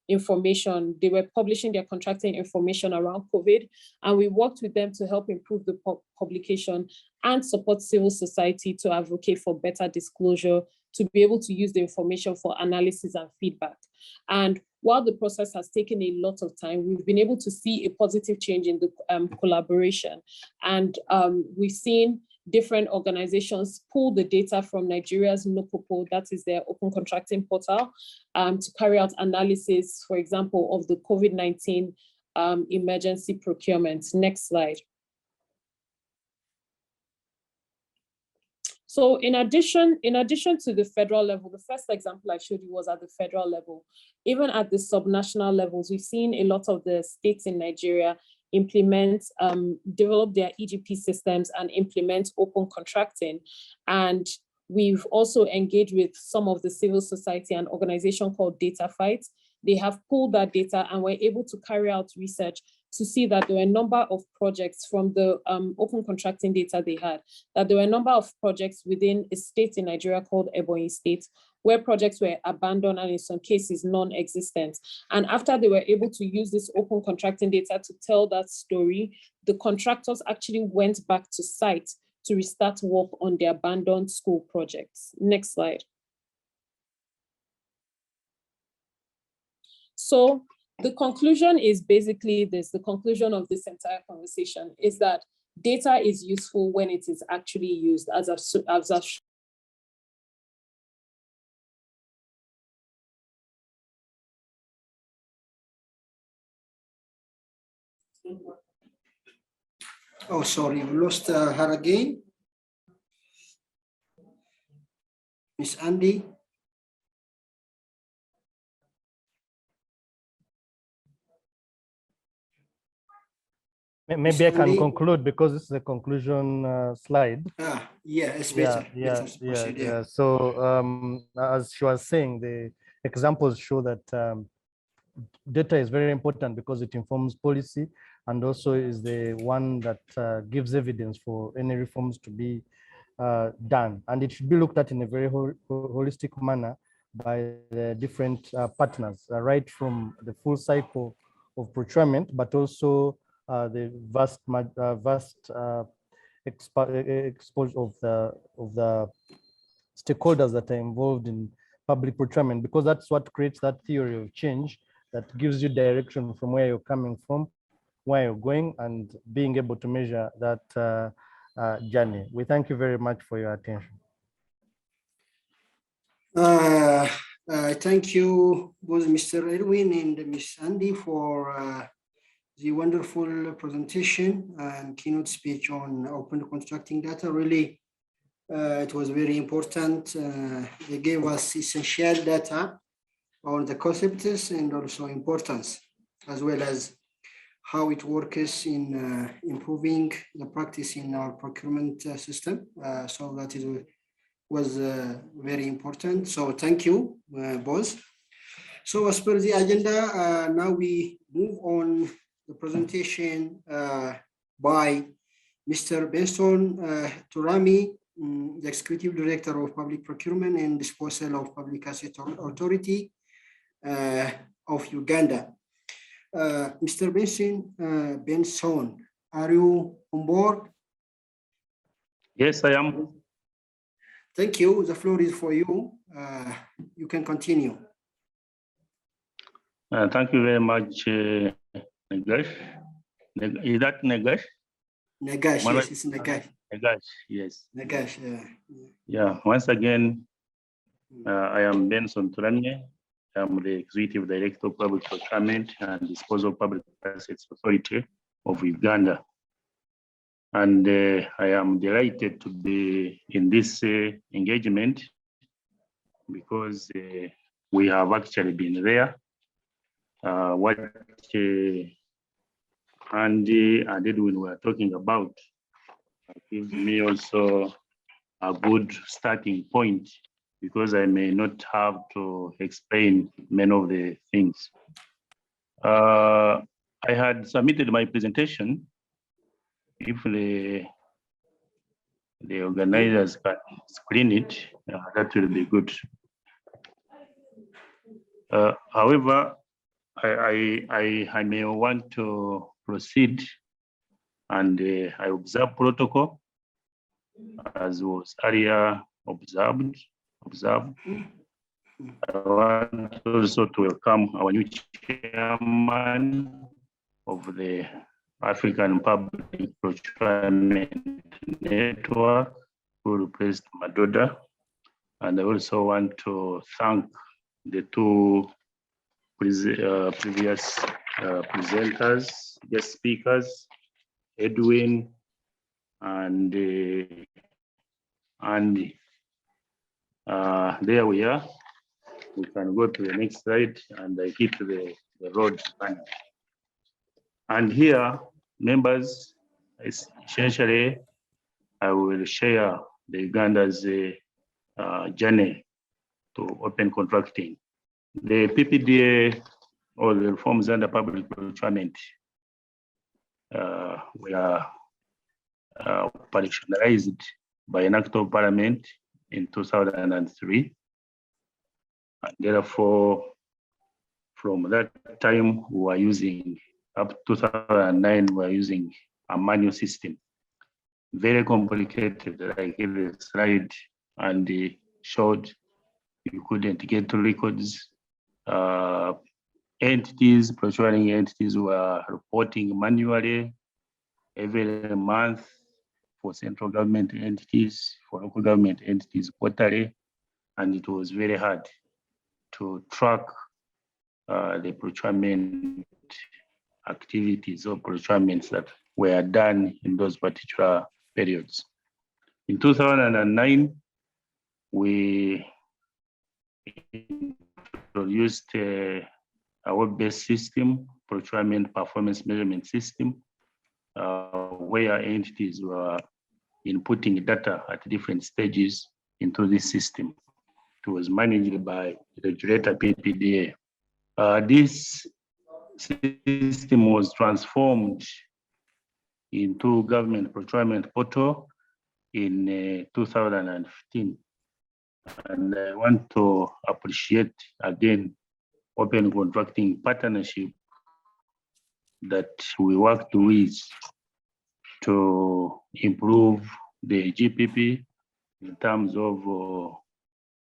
information. They were publishing their contracting information around COVID, and we worked with them to help improve the publication and support civil society to advocate for better disclosure, to be able to use the information for analysis and feedback. And while the process has taken a lot of time, we've been able to see a positive change in the collaboration. And we've seen different organizations pull the data from Nigeria's NOCOPO, that is their open contracting portal, to carry out analysis, for example, of the COVID-19 emergency procurement. Next slide. So in addition to the federal level, the first example I showed you was at the federal level. Even at the subnational levels, we've seen a lot of the states in Nigeria develop their EGP systems and implement open contracting. And we've also engaged with some of the civil society and organization called Data Fight. They have pulled that data and were able to carry out research to see that there were a number of projects from the open contracting data they had, that there were a number of projects within a state in Nigeria called Ebonyi State, where projects were abandoned and in some cases non-existent. And after they were able to use this open contracting data to tell that story, the contractors actually went back to site to restart work on the abandoned school projects. Next slide. So the conclusion is basically this, the conclusion of this entire conversation is that data is useful when it is actually used as I've Oh, sorry, we lost her again. Miss Andy. Maybe I can conclude because this is a conclusion slide. Yeah, it's better. Yeah. So as she was saying, the examples show that data is very important because it informs policy and also is the one that gives evidence for any reforms to be done. And it should be looked at in a very holistic manner by the different partners, right from the full cycle of procurement, but also the vast exposure of the stakeholders that are involved in public procurement, because that's what creates that theory of change that gives you direction from where you're coming from, where you're going, and being able to measure that journey. We thank you very much for your attention. Thank you both Mr. Edwin and Ms. Andy for the wonderful presentation and keynote speech on open contracting data. Really, it was very important. They gave us essential data on the concepts and also importance, as well as how it works in improving the practice in our procurement system. So that was very important. So thank you both. So as per the agenda, now we move on the presentation by Mr. Benson Turami, the Executive Director of Public Procurement and Disposal of Public Asset Authority of Uganda. Mr. Benson, are you on board? Yes, I am. Thank you. The floor is for you. You can continue. Thank you very much, Negash. Is that Negash? Negash, yes, it's Negash. Negash, yes. Negash, yeah. Once again, I am Benson Turanye. I'm the Executive Director of Public Procurement and Disposal of Public Assets Authority of Uganda. And I am delighted to be in this engagement because we have actually been there. What Andy and Edwin were talking about gives me also a good starting point because I may not have to explain many of the things. I had submitted my presentation. If the organizers can screen it, that will be good. However, I may want to proceed and I observe protocol as was earlier observed. I want also to welcome our new chairman of the African Public Procurement Network, who replaced Madoda. And I also want to thank the two previous presenters, guest speakers, Edwin and Andy. There we are. We can go to the next slide and I hit the road panel. And here, members, essentially, I will share the Uganda's journey to open contracting. The PPDA, or the reforms under public procurement, were operationalized by an act of parliament in 2003. And therefore, from that time, we were using, up to 2009, we were using a manual system. very complicated, like the slide and the showed. You couldn't get to records. Entities, procuring entities were reporting manually every month for central government entities, for local government entities quarterly, and it was very hard to track the procurement activities or procurements that were done in those particular periods. In 2009, we introduced a web-based system, procurement performance measurement system, where entities were inputting data at different stages into this system. It was managed by the regulator PPDA. This system was transformed into government procurement portal in 2015. And I want to appreciate again open contracting partnership that we worked with to improve the GPP in terms of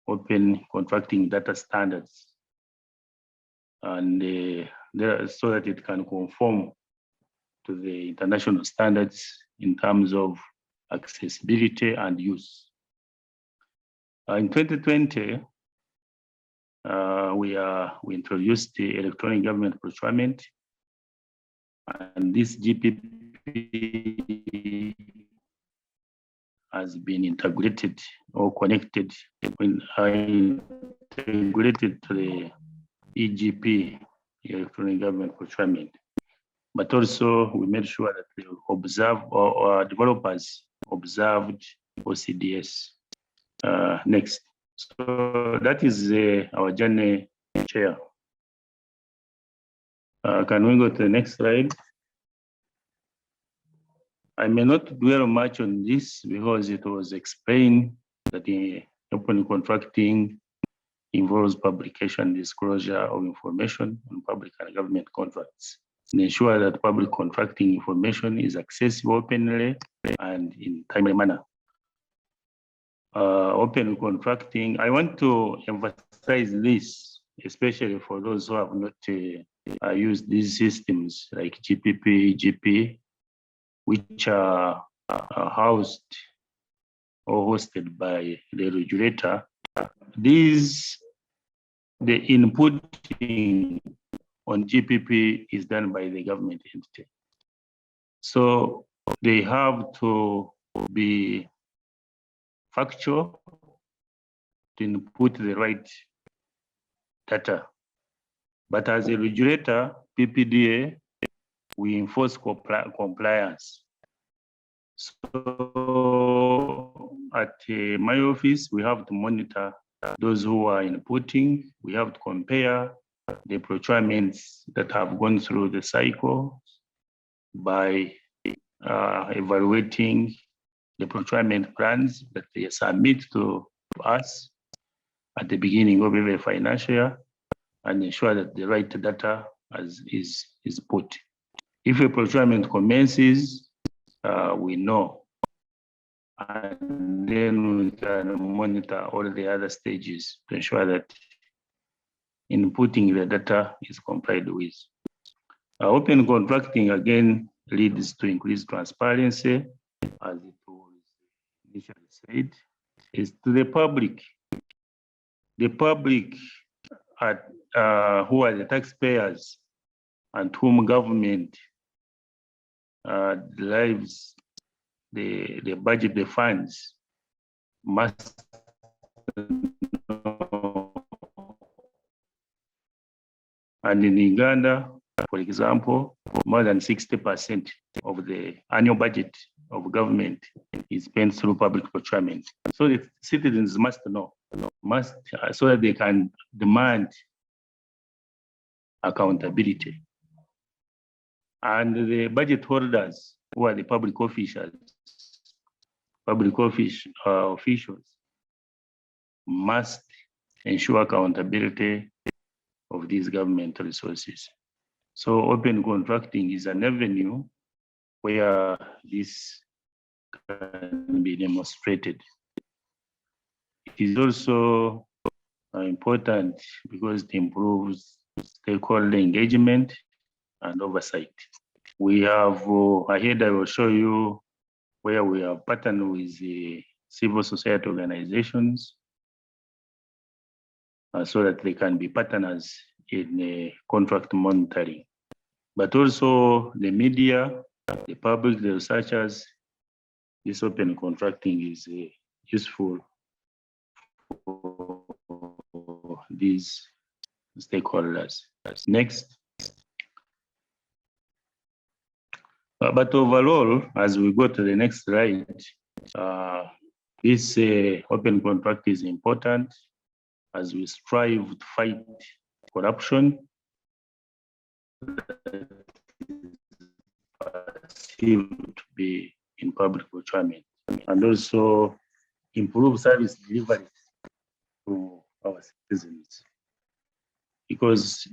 open contracting data standards, and so that it can conform to the international standards in terms of accessibility and use. In 2020, we introduced the electronic government procurement, and this GPP has been integrated or connected integrated to the EGP, electronic government procurement. But also we made sure that we observe, or our developers observed OCDS. Next. So that is our journey, Chair. Can we go to the next slide? I may not dwell much on this because it was explained that the open contracting involves publication, disclosure of information on public and government contracts, and ensure that public contracting information is accessible openly and in timely manner. Open contracting, I want to emphasize this, especially for those who have not used these systems like GPP, GP, which are housed or hosted by the regulator. The inputting on GPP is done by the government entity. So they have to be factual to input the right data. But as a regulator, PPDA, we enforce compliance. So at my office, we have to monitor those who are inputting. We have to compare the procurements that have gone through the cycle by evaluating the procurement plans that they submit to us at the beginning of every financial year, and ensure that the right data is put. If a procurement commences, we know, and then we can monitor all the other stages to ensure that inputting the data is complied with. Open contracting again leads to increased transparency, as it was initially said, is to the public. The public who are the taxpayers and whom government derives the budget, the funds, must know. And in Uganda, for example, more than 60% of the annual budget of government is spent through public procurement. So the citizens must know, so that they can demand accountability. And the budget holders, who are the public officials, must ensure accountability of these government resources. So open contracting is an avenue where this can be demonstrated. It is also important because it improves stakeholder engagement and oversight. We have, ahead I will show you where we have partnered with the civil society organizations so that they can be partners in contract monitoring. But also the media, the public, the researchers, this open contracting is useful for these stakeholders. Next. But overall, as we go to the next slide, this open contract is important as we strive to fight corruption perceived to be in public procurement, and also improve service delivery to our citizens. Because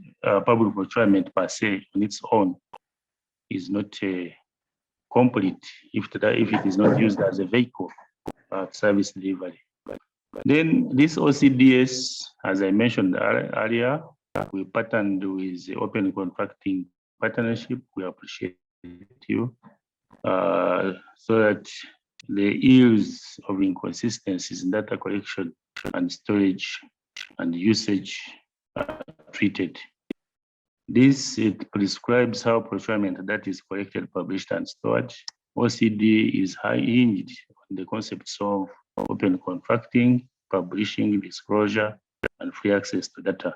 public procurement per se on its own is not complete if it is not used as a vehicle service delivery. Then this OCDS, as I mentioned earlier, we partnered with the Open Contracting Partnership. We appreciate you so that the ills of inconsistencies in data collection and storage and usage are treated. This, it prescribes how procurement data is collected, published, and stored. OCD is hinged on the concepts of open contracting, publishing, disclosure, and free access to data.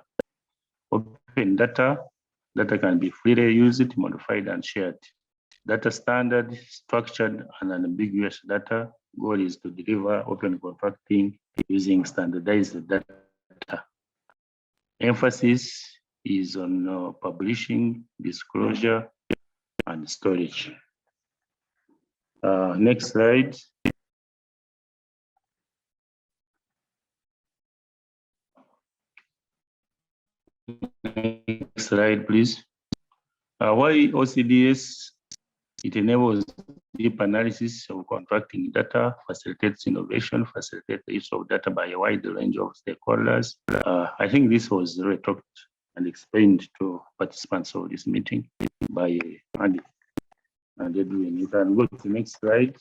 Open data can be freely used, modified, and shared. Data standard, structured, and unambiguous data. Goal is to deliver open contracting using standardized data. Emphasis is on publishing, disclosure, and storage. Next slide. Next slide, please. Why OCDS? It enables deep analysis of contracting data, facilitates innovation, facilitates the use of data by a wide range of stakeholders. I think this was really talked and explained to participants of this meeting by Andy and Edwin. You can go to the next slide.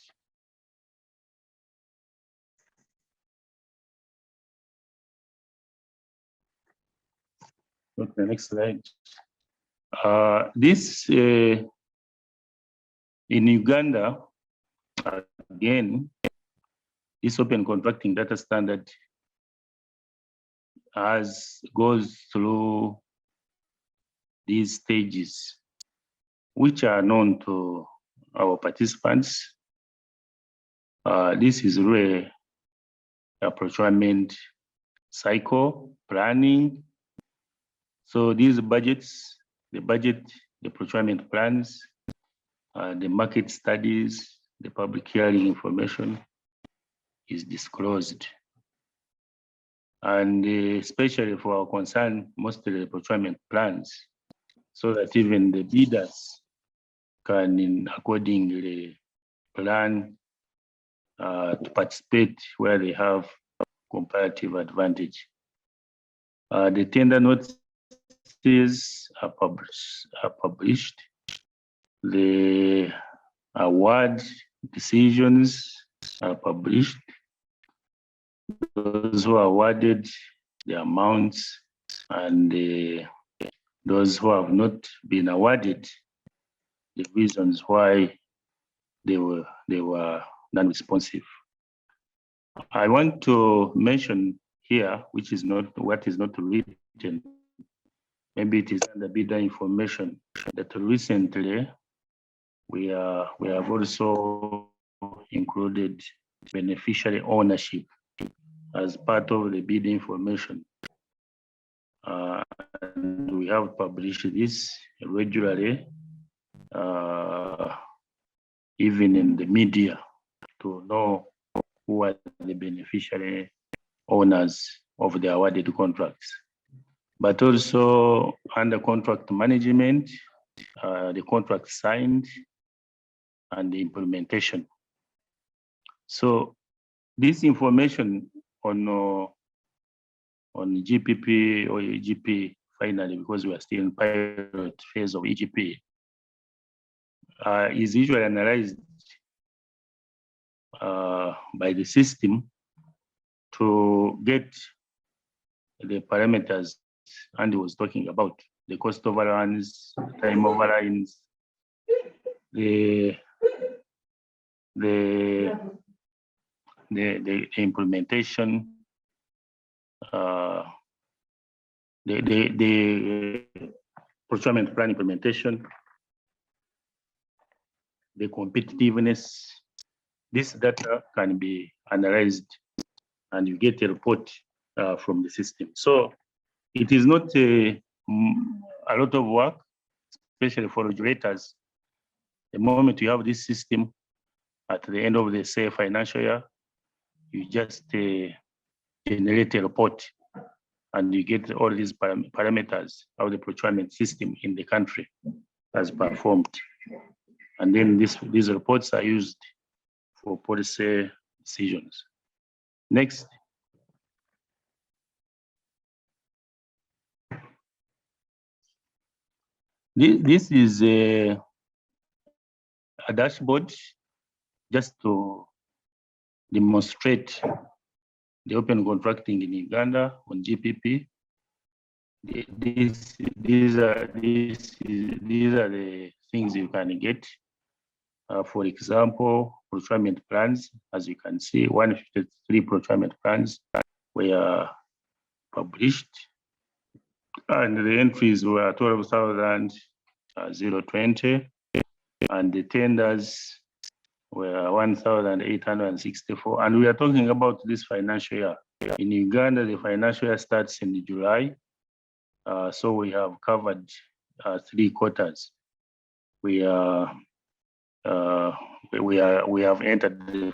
Go to the next slide. This in Uganda, again, this open contracting data standard goes through these stages, which are known to our participants. This is really a procurement cycle planning. So these budgets, the procurement plans, the market studies, the public hearing information is disclosed. And especially for our concern, mostly the procurement plans, so that even the bidders can accordingly plan to participate where they have comparative advantage. The tender notices are published. The award decisions are published. Those who are awarded, the amounts, and those who have not been awarded, the reasons why they were non-responsive. I want to mention here, which is not written. Maybe it is under bidder information that recently we have also included beneficiary ownership as part of the bid information. And we have published this regularly, even in the media, to know who are the beneficiary owners of the awarded contracts. But also under contract management, the contract signed and the implementation. So this information on GPP or EGP finally, because we are still in pilot phase of EGP, is usually analyzed by the system to get the parameters Andy was talking about, the cost overruns, time overruns, the implementation, the procurement plan implementation, the competitiveness. This data can be analyzed and you get a report from the system. So it is not a lot of work, especially for regulators. The moment you have this system at the end of the say financial year, you just generate a report and you get all these parameters how the procurement system in the country has performed. And then these reports are used for policy decisions. Next. This is a dashboard just to demonstrate the open contracting in Uganda on GPP. These are the things you can get. For example, procurement plans, as you can see, 153 procurement plans were published, and the entries were 12,020, and the tenders were 1,864. And we are talking about this financial year. In Uganda, the financial year starts in July, so we have covered 3 quarters. We have entered the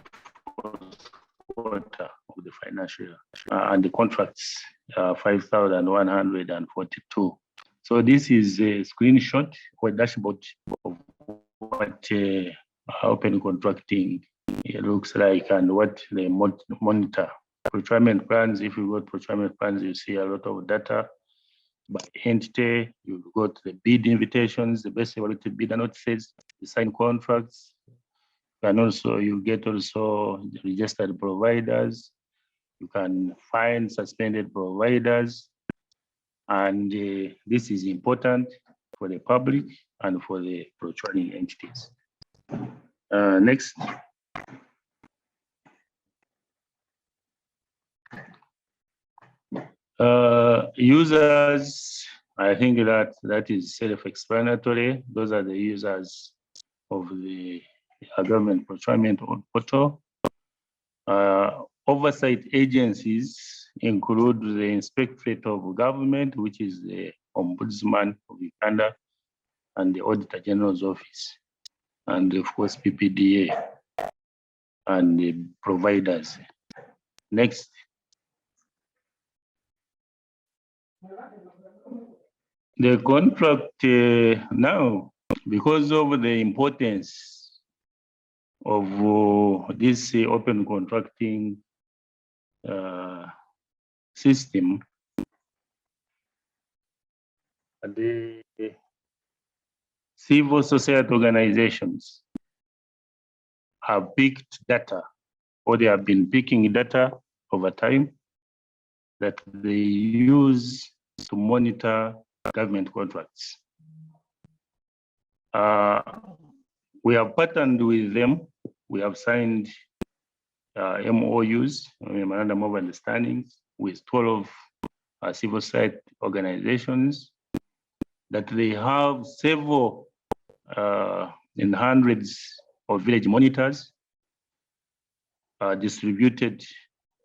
4th quarter of the financial year, and the contracts 5,142. So this is a screenshot or dashboard of what open contracting looks like and what they monitor. Procurement plans, if you got procurement plans, you see a lot of data. By entity, you've got the bid invitations, the best evaluated bidder notices, the signed contracts, and also you get also registered providers. You can find suspended providers, and this is important for the public and for the procuring entities. Next. Users, I think that is self-explanatory. Those are the users of the government procurement portal. Oversight agencies include the Inspectorate of Government, which is the Ombudsman of Uganda, and the Auditor General's Office, and of course PPDA and the providers. Next. The contract now, because of the importance of this open contracting system, the civil society organizations have picked data, or they have been picking data over time that they use to monitor government contracts. We have partnered with them. We have signed MOUs, memorandum of understandings, with 12 civil society organizations that they have several in hundreds of village monitors distributed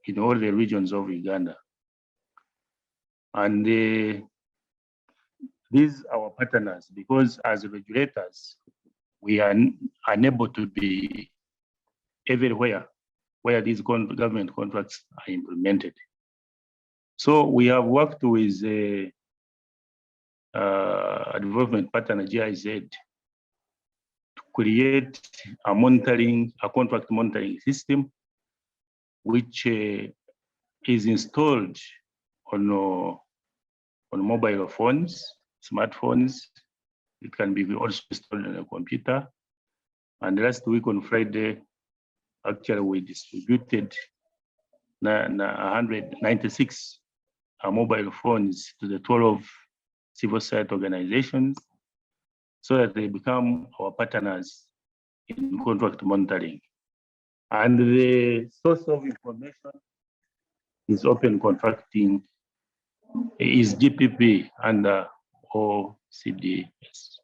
in all the regions of Uganda. And these are our partners, because as regulators, we are unable to be everywhere where these government contracts are implemented. So we have worked with a development partner, GIZ, to create a contract monitoring system which is installed on mobile phones, smartphones. It can be also installed on a computer. And last week on Friday, actually we distributed 196 mobile phones to the 12 civil society organizations so that they become our partners in contract monitoring. And the source of information is open contracting, is GPP under OCDS.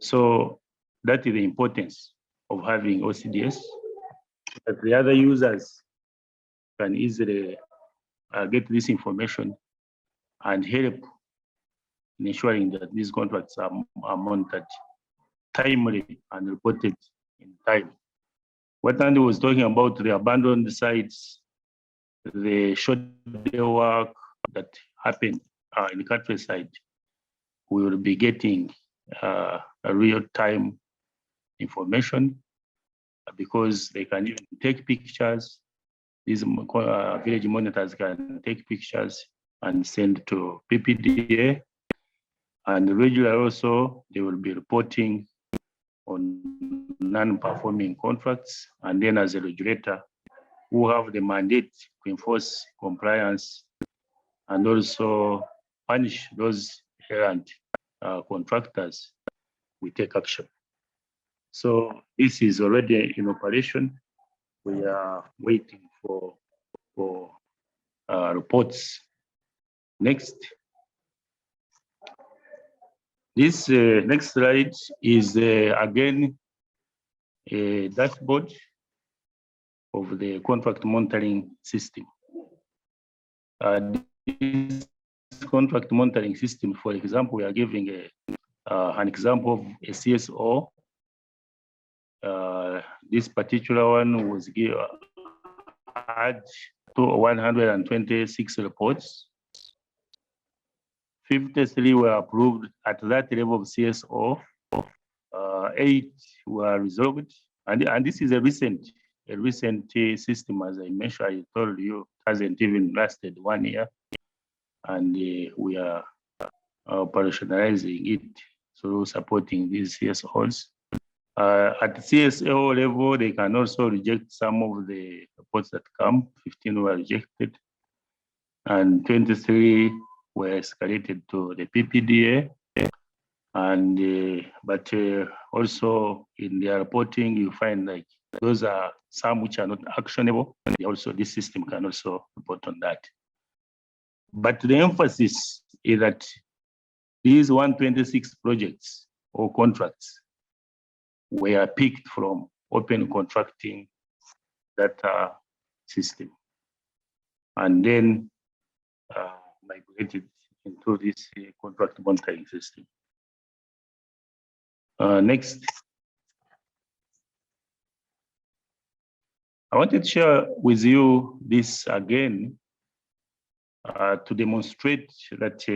So that is the importance of having OCDS, that the other users can easily get this information and help in ensuring that these contracts are monitored timely and reported in time. What Andy was talking about, the abandoned sites, the short day work that happened in the countryside, we will be getting a real-time information because they can even take pictures. These village monitors can take pictures and send to PPDA. And regularly also, they will be reporting on non-performing contracts. And then as a regulator, who have the mandate to enforce compliance and also punish those errant contractors, we take action. So this is already in operation. We are waiting for reports. Next. This next slide is again a dashboard of the contract monitoring system. This contract monitoring system, for example, we are giving an example of a CSO. This particular one was had 126 reports. 53 were approved at that level of CSO. 8 were resolved, and this is a recent system, as I mentioned. I told you, hasn't even lasted 1 year, and we are operationalizing it through supporting these CSOs. At the CSO level, they can also reject some of the reports that come. 15 were rejected, and 23 were escalated to the PPDA. And but also in their reporting, you find like those are some which are not actionable. And also, this system can also report on that. But the emphasis is that these 126 projects or contracts were picked from open contracting data system and then migrated into this contract monitoring system. Next. I wanted to share with you this again to demonstrate that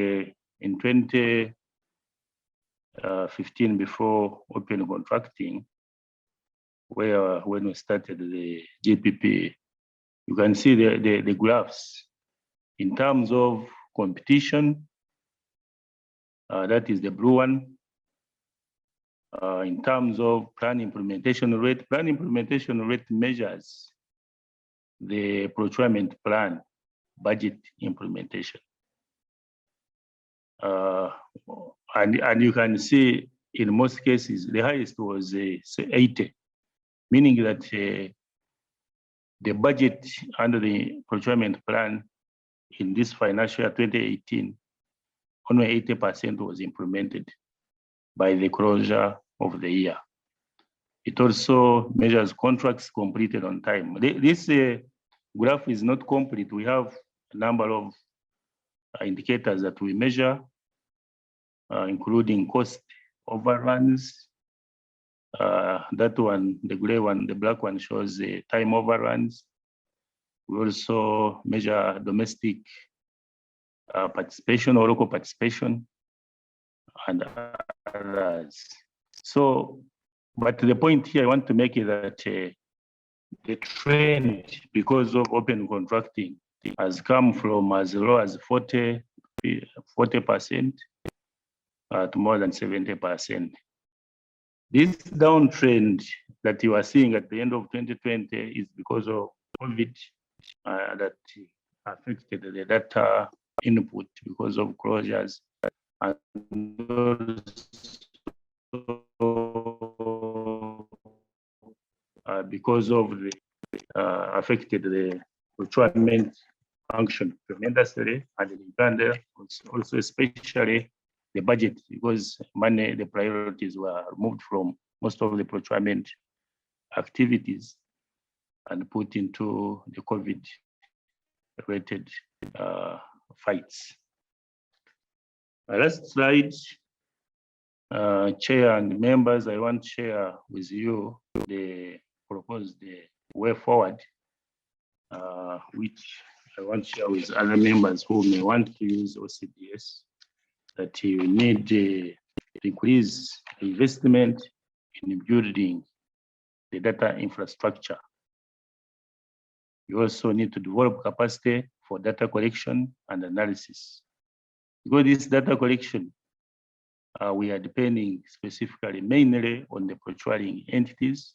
in 2015, before open contracting, when we started the GPP, you can see the graphs in terms of competition. That is the blue one. In terms of plan implementation rate measures the procurement plan budget implementation. And you can see in most cases, the highest was 80, meaning that the budget under the procurement plan in this financial year 2018, only 80% was implemented by the closure of the year. It also measures contracts completed on time. This graph is not complete. We have a number of indicators that we measure, including cost overruns. That one, the gray one, the black one shows the time overruns. We also measure domestic participation or local participation and others. So, but the point here I want to make is that the trend, because of open contracting, has come from as low as 40% to more than 70%. This downtrend that you are seeing at the end of 2020 is because of COVID that affected the data input because of closures, and because of the affected the procurement function tremendously, and in Uganda also especially the budget, because money, the priorities were removed from most of the procurement activities and put into the COVID-related fights. My last slide, Chair and members, I want to share with you the proposed way forward, which I want to share with other members who may want to use OCBS, that you need to increase investment in building the data infrastructure. You also need to develop capacity for data collection and analysis. Because this data collection, we are depending specifically mainly on the procuring entities,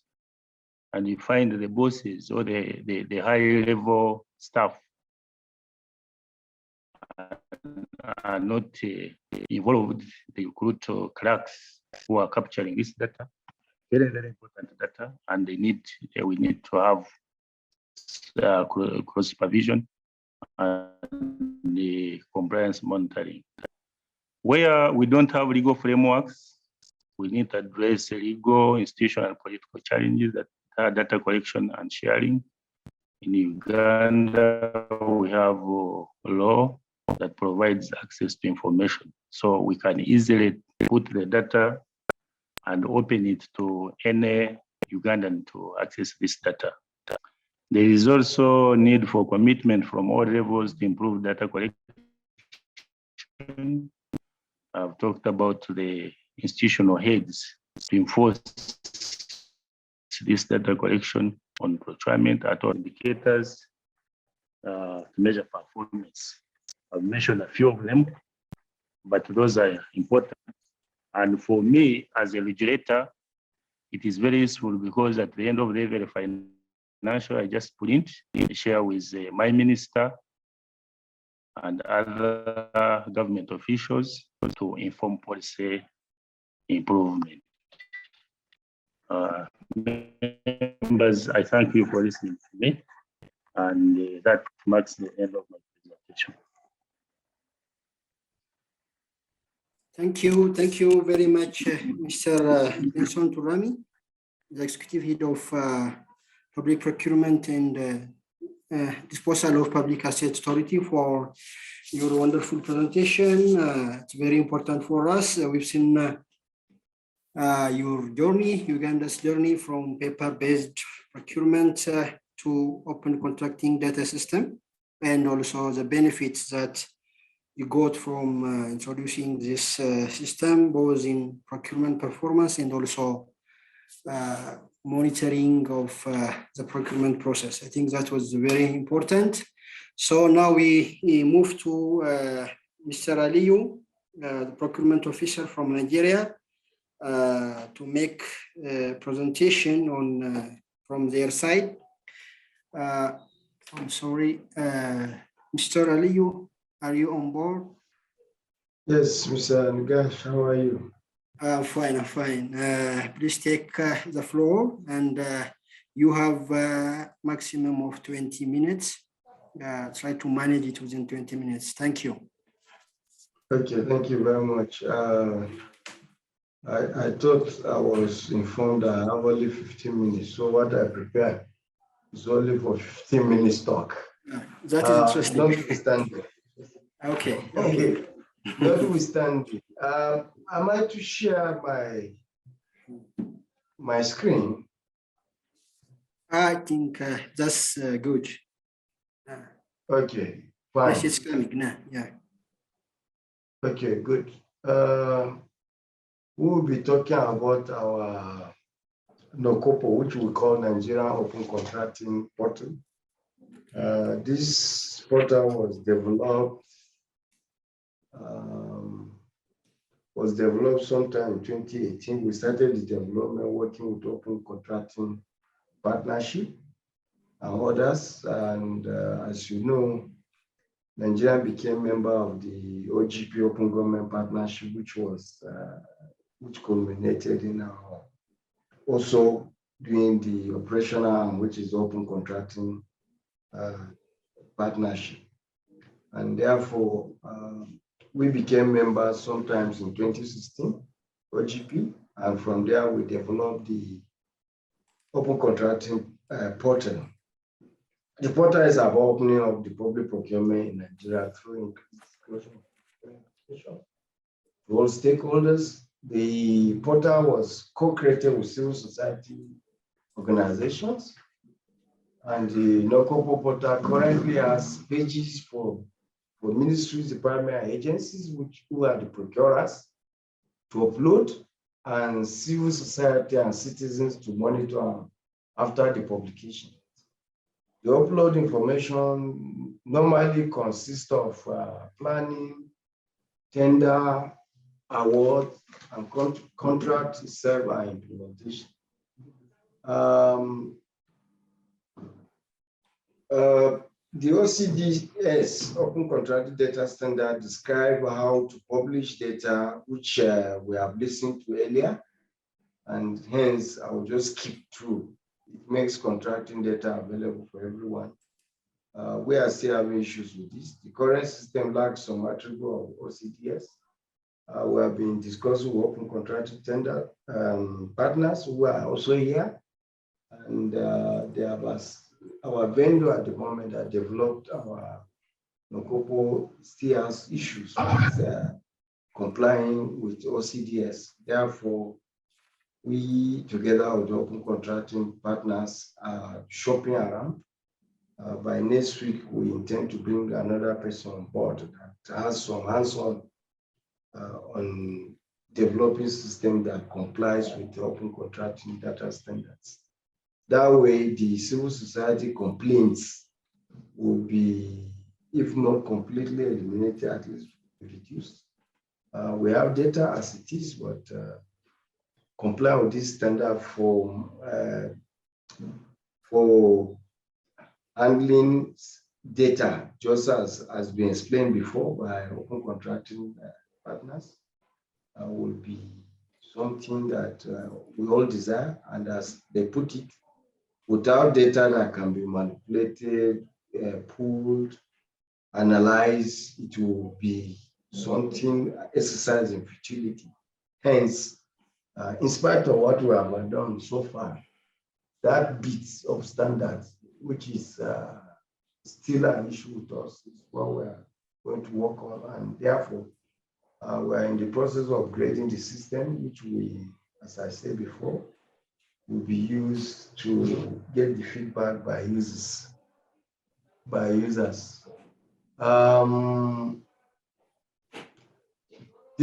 and you find the bosses or the high level staff are not involved. They recruit clerks who are capturing this data, very, very important data, and we need to have cross supervision and the compliance monitoring. Where we don't have legal frameworks, we need to address legal, institutional, and political challenges that are data collection and sharing. In Uganda, we have a law that provides access to information. So we can easily put the data and open it to any Ugandan to access this data. There is also need for commitment from all levels to improve data collection. I've talked about the institutional heads to enforce this data collection on procurement at all indicators to measure performance. I've mentioned a few of them, but those are important. And for me, as a regulator, it is very useful because at the end of the day, financial, I just print, share with my minister and other government officials to inform policy improvement. Members, I thank you for listening to me, and that marks the end of my presentation. Thank you very much, Mr. Benson Turami, the Executive Head of Public Procurement and Disposal of Public Assets Authority, for your wonderful presentation. It's very important for us. We've seen your journey, Uganda's journey from paper-based procurement to open contracting data system, and also the benefits that you got from introducing this system, both in procurement performance and also monitoring of the procurement process. I think that was very important. So now we move to Mr. Aliyu, the procurement officer from Nigeria, to make a presentation on from their side. I'm sorry, Mr. Aliyu, are you on board? Yes, Mr. Ngash, how are you? I'm fine. Please take the floor, and you have a maximum of 20 minutes. Try to manage it within 20 minutes. Thank you. Okay, thank you very much. I thought I was informed I have only 15 minutes, so what I prepared is only for 15 minutes talk. That is interesting. Notwithstanding. Okay. Notwithstanding, am I to share my screen? I think that's good. Okay, fine. Yes, it's coming now. Yeah. Okay, good. We'll be talking about NOCOPO, which we call Nigerian Open Contracting Portal. This portal was developed sometime in 2018. We started the development working with Open Contracting Partnership and others. And as you know, Nigeria became member of the OGP Open Government Partnership, which culminated in our also doing the operational arm, which is Open Contracting Partnership. And therefore, we became members sometimes in 2016, OGP, and from there we developed the Open Contracting Portal. The portal is about opening up the public procurement in Nigeria through increased disclosure to all stakeholders. The portal was co-created with civil society organizations, and the NOCOPO portal currently has pages for ministries, departments, and agencies who are the procurers to upload, and civil society and citizens to monitor after the publication. The upload information normally consists of planning, tender, award, and contract itself and implementation. The OCDS, Open Contracting Data Standard, describe how to publish data, which we have listened to earlier, and hence I will just skip through. It makes contracting data available for everyone. We are still having issues with this. The current system lacks some attribute of OCDS. We have been discussing with Open Contracting Tender partners who are also here, and they have our vendor at the moment that developed our NOCOPO still has issues with complying with OCDS. Therefore, we, together with Open Contracting partners, are shopping around. By next week, we intend to bring another person on board that has some hands-on on developing system that complies with the Open Contracting data standards. That way, the civil society complaints will be, if not completely eliminated, at least reduced. We have data as it is, but comply with this standard for handling data, just as has been explained before by Open Contracting partners, will be something that we all desire, and as they put it, without data that can be manipulated, pooled, analyzed, it will be something exercise in futility. Hence, in spite of what we have done so far, that bit of standards, which is still an issue with us, is what we are going to work on, and therefore, we are in the process of grading the system, which we, as I said before, will be used to get the feedback by users. The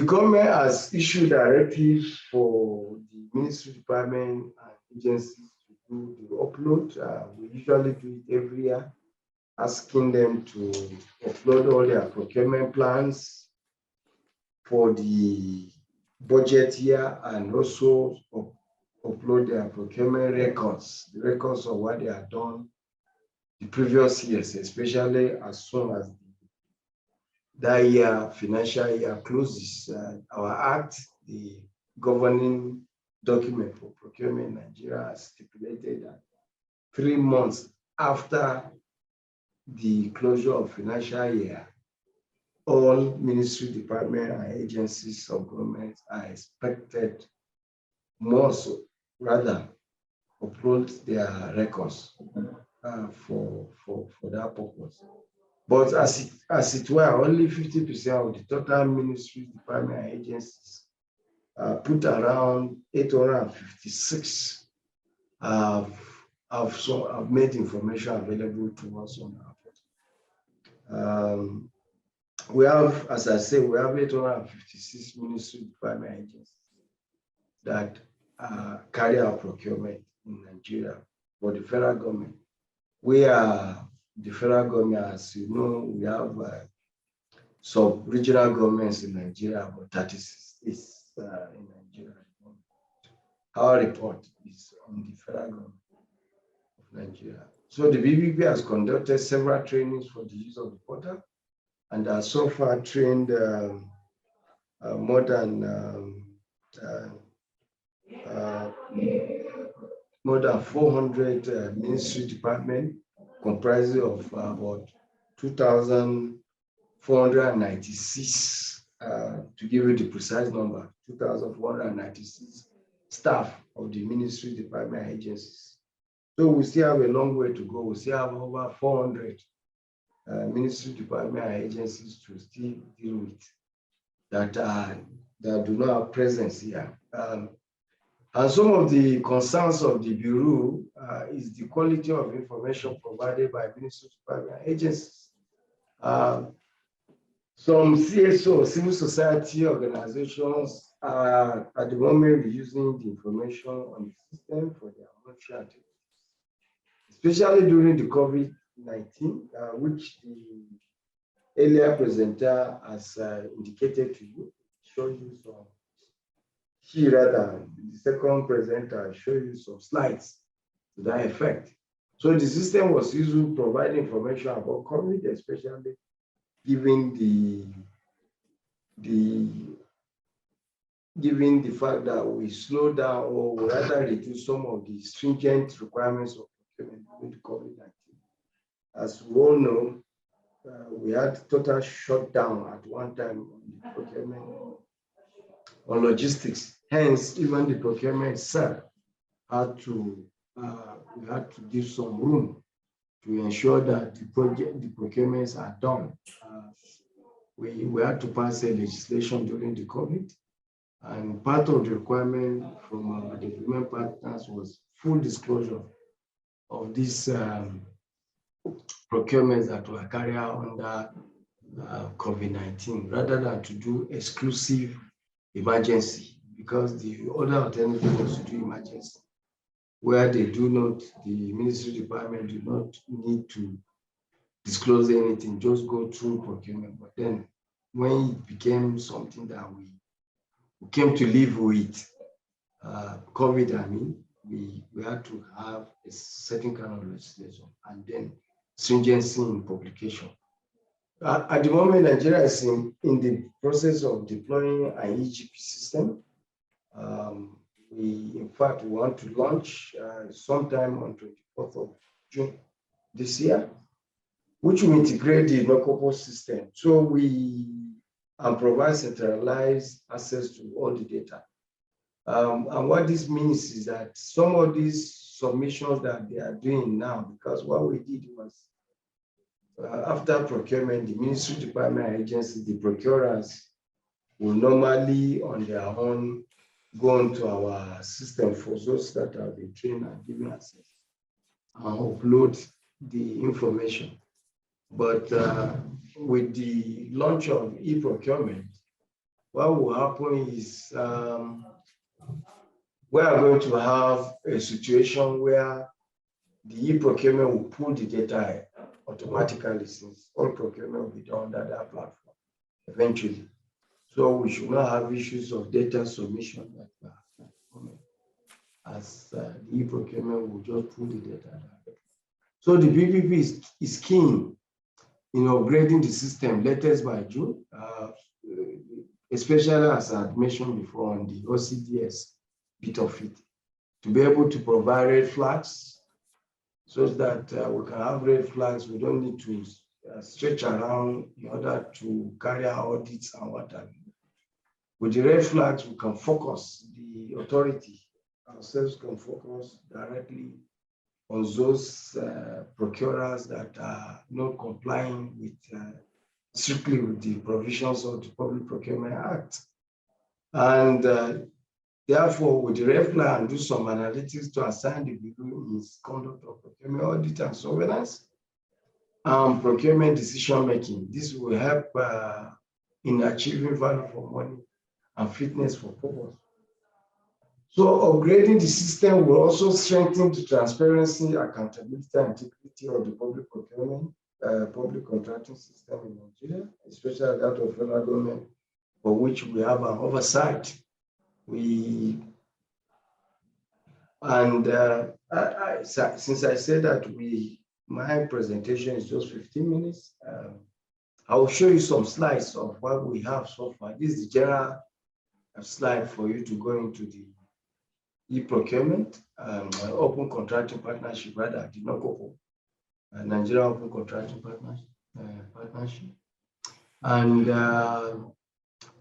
government has issued directives for the ministry department and agencies to do the upload. We usually do it every year, asking them to upload all their procurement plans for the budget year, and also upload their procurement records, the records of what they have done the previous years, especially as soon as that year, financial year closes. Our act, the governing document for procurement in Nigeria, has stipulated that 3 months after the closure of financial year, all ministry, department, and agencies of government are expected, rather, upload their records for that purpose. But as it were, only 50% of the total ministry, department, and agencies put around 856 have made information available to us on our portal. We have, as I say, we have 856 ministry, department, agencies that carry out procurement in Nigeria for the federal government. We are the federal government, as you know, we have sub-regional governments in Nigeria, about 36 is in Nigeria. Our report is on the federal government of Nigeria. So the BBP has conducted several trainings for the use of the portal, and has so far trained more than 400 ministry departments, comprising of about 2,496, to give you the precise number, 2,496 staff of the ministry department agencies. So we still have a long way to go. We still have over 400 ministry department agencies to still deal with that do not have presence here. And some of the concerns of the Bureau is the quality of information provided by ministry department agencies. Some CSO, civil society organizations, are at the moment using the information on the system for their monitoring activities, especially during the COVID-19, which the earlier presenter has indicated to you, show you some. The second presenter show you some slides to that effect. So the system was used to provide information about COVID, especially given the fact that we slowed down or rather reduce some of the stringent requirements of procurement during the COVID-19. As we all know, we had total shutdown at one time on the procurement, on logistics. Hence, even the procurement itself had to, we had to give some room to ensure that the procurements are done. We had to pass a legislation during the COVID, and part of the requirement from our development partners was full disclosure of these procurements that were carried out under COVID-19, rather than to do exclusive emergency, because the other alternative was to do emergency, where they do not, the ministry department do not need to disclose anything, just go through procurement. But then when it became something that we came to live with, COVID, I mean, we had to have a certain kind of legislation and then stringency in publication. At the moment, Nigeria is in the process of deploying an EGP system. We, in fact, want to launch sometime on 24th of June this year, which will integrate the Nocopo system. So and provide centralized access to all the data. And what this means is that some of these submissions that they are doing now, because what we did was, after procurement, the ministry department agencies, the procurers, will normally on their own go into our system for those that have been trained and given access and upload the information. But with the launch of e-procurement, what will happen is we are going to have a situation where the e-procurement will pull the data automatically, since all procurement will be done under that platform eventually. So we should not have issues of data submission as the e-procurement will just pull the data. So the BPP is keen in upgrading the system latest by June, especially as I had mentioned before on the OCDS bit of it, to be able to provide red flags so that we can have red flags. We don't need to stretch around in order to carry out audits and what have you. With the red flags, we can focus, the authority ourselves can focus directly on those procurers that are not complying with strictly with the provisions of the Public Procurement Act. And therefore, with the red flag, do some analytics to assign the Bureau in its conduct of procurement audit and surveillance and procurement decision making. This will help in achieving value for money and fitness for purpose. So upgrading the system will also strengthen the transparency, accountability, and integrity of the public procurement, public contracting system in Nigeria, especially that of federal government, for which we have an oversight. Since I said that my presentation is just 15 minutes, I will show you some slides of what we have so far. This is the general slide for you to go into the e-procurement, open contracting partnership, rather, the NOCOPO, Nigeria Open Contracting Partnership. And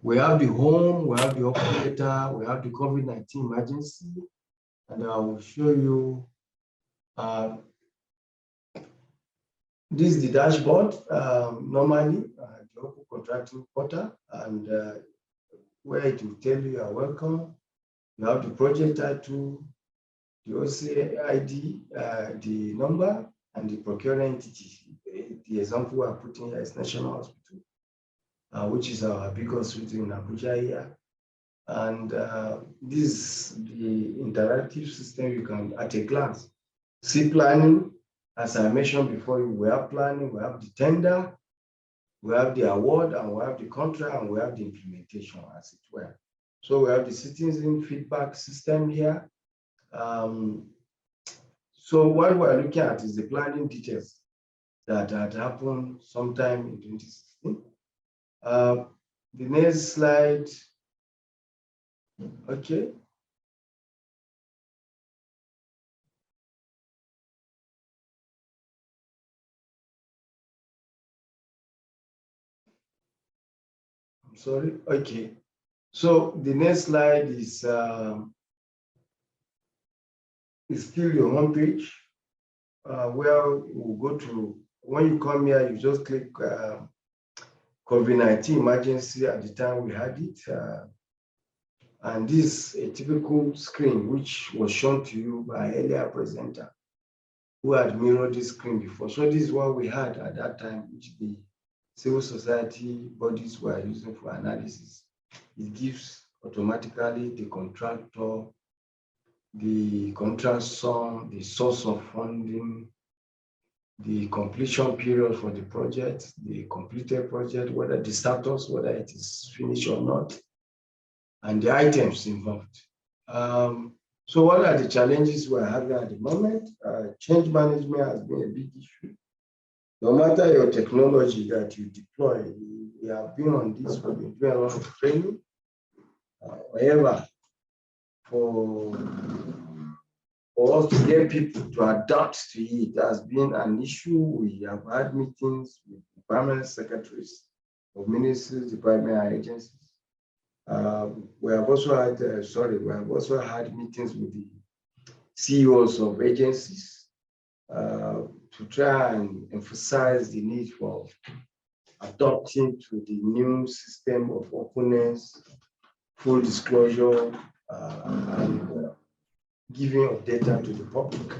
we have the home, we have the open data, we have the COVID-19 emergency, and I will show you this is the dashboard, normally, the open contracting portal, and where it will tell you are welcome. You have the project title, the OCA ID, the number, and the procuring entity. The example I'm putting here is National Hospital, which is our big hospital in Abuja here. And this is the interactive system you can, at a glance, see planning. As I mentioned before, we have planning, we have the tender, we have the award, and we have the contract, and we have the implementation, as it were. So we have the citizen feedback system here. So what we're looking at is the planning details that had happened sometime in 2016. The next slide. Okay. I'm sorry. Okay. So the next slide is still your homepage, where we'll go to. When you come here, you just click COVID-19 emergency at the time we had it. And this is a typical screen which was shown to you by earlier presenter who had mirrored this screen before. So this is what we had at that time, which the civil society bodies were using for analysis. It gives automatically the contractor, the contract sum, the source of funding, the completion period for the project, the completed project, whether the status, whether it is finished or not, and the items involved. So what are the challenges we're having at the moment? Change management has been a big issue. No matter your technology that you deploy, we have been on this, we've been doing a lot of training. However, for us to get people to adapt to it has been an issue. We have had meetings with permanent secretaries of ministries, departments, and agencies. We have also had meetings with the CEOs of agencies to try and emphasize the need for adopting to the new system of openness, full disclosure, and giving of data to the public,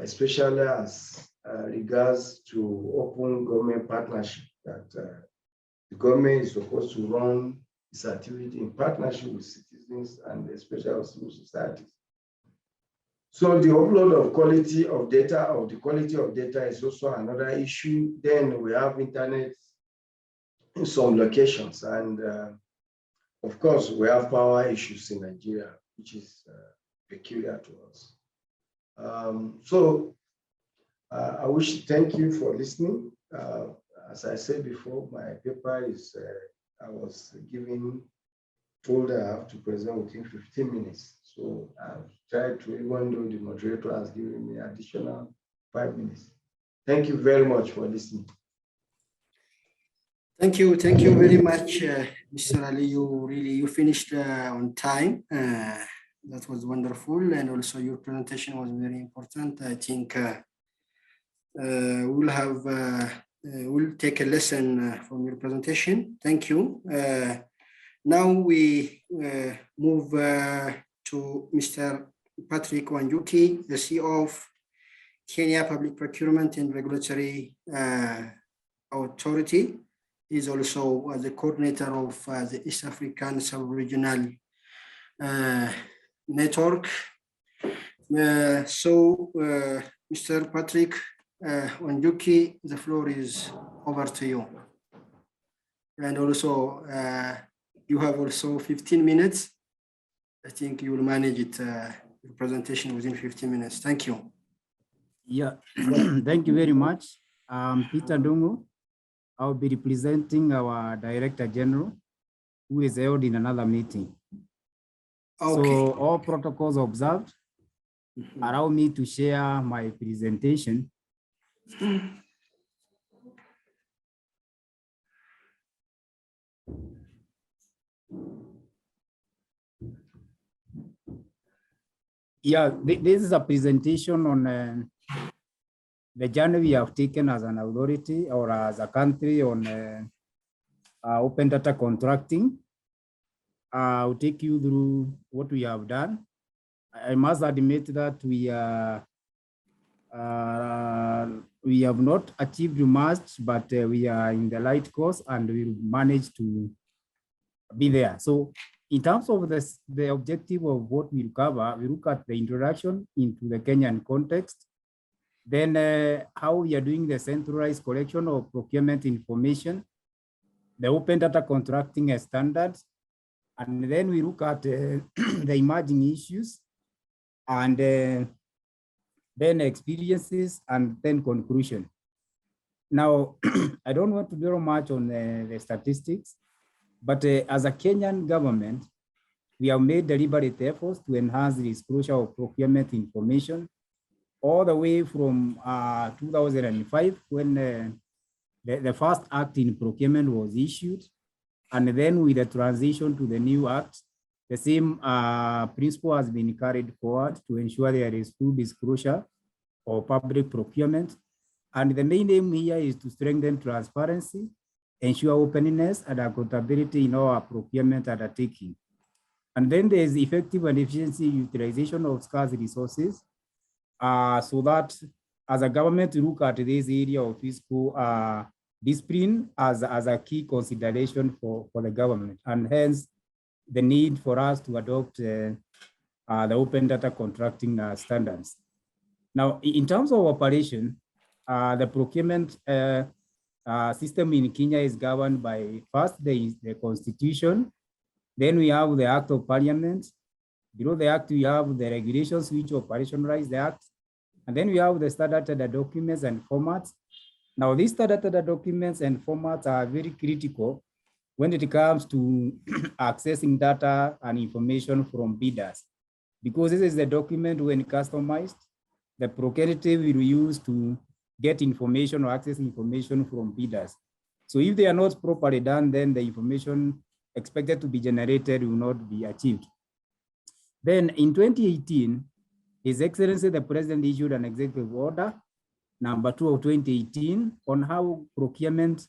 especially as regards to open government partnership, that the government is supposed to run its activity in partnership with citizens and especially civil society. So the upload of quality of data, the quality of data is also another issue. Then we have internet in some locations, and of course we have power issues in Nigeria, which is peculiar to us. I wish to thank you for listening. As I said before, my paper is, I was told I have to present within 15 minutes. So I've tried to, even though the moderator has given me additional 5 minutes. Thank you very much for listening. Thank you very much, Mr. Ali. You finished on time. That was wonderful, and also your presentation was very important. I think we'll take a lesson from your presentation. Thank you. Now we move to Mr. Patrick Wanjuki, the CEO of Kenya Public Procurement and Regulatory Authority. He's also the coordinator of the East African Sub-Regional network. Mr. Patrick Wanjuki, the floor is over to you. And also, you have also 15 minutes. I think you will manage it, the presentation within 15 minutes. Thank you. Yeah, thank you very much. Peter Dungu. I'll be representing our Director General, who is held in another meeting. Okay. So all protocols observed. Allow me to share my presentation. Yeah, this is a presentation on the journey we have taken as an authority or as a country on open data contracting. I'll take you through what we have done. I must admit that we have not achieved much, but we are in the right course and we'll manage to be there. So in terms of this, the objective of what we'll cover, we look at the introduction into the Kenyan context, then how we are doing the centralized collection of procurement information, the open data contracting standards, and then we look at the emerging issues, and then experiences, and then conclusion. Now, I don't want to dwell much on the statistics, but as a Kenyan government, we have made deliberate efforts to enhance the disclosure of procurement information all the way from 2005 when the first act in procurement was issued. And then with the transition to the new act, the same principle has been carried forward to ensure there is full disclosure of public procurement. And the main aim here is to strengthen transparency, ensure openness and accountability in our procurement undertaking. And then there is effective and efficiency utilization of scarce resources, so that as a government, we look at this area of fiscal discipline as a key consideration for the government, and hence the need for us to adopt the open data contracting standards. Now, in terms of operation, the procurement system in Kenya is governed by, first, there is the Constitution, then we have the Act of Parliament. Below the Act, we have the regulations which operationalize the Act, and then we have the standard data documents and formats. Now, these standard data documents and formats are very critical when it comes to accessing data and information from bidders, because this is the document when customized, the procurative will use to get information or access information from bidders. So if they are not properly done, then the information expected to be generated will not be achieved. Then in 2018, His Excellency the President issued an executive order, number 2 of 2018, on how procurement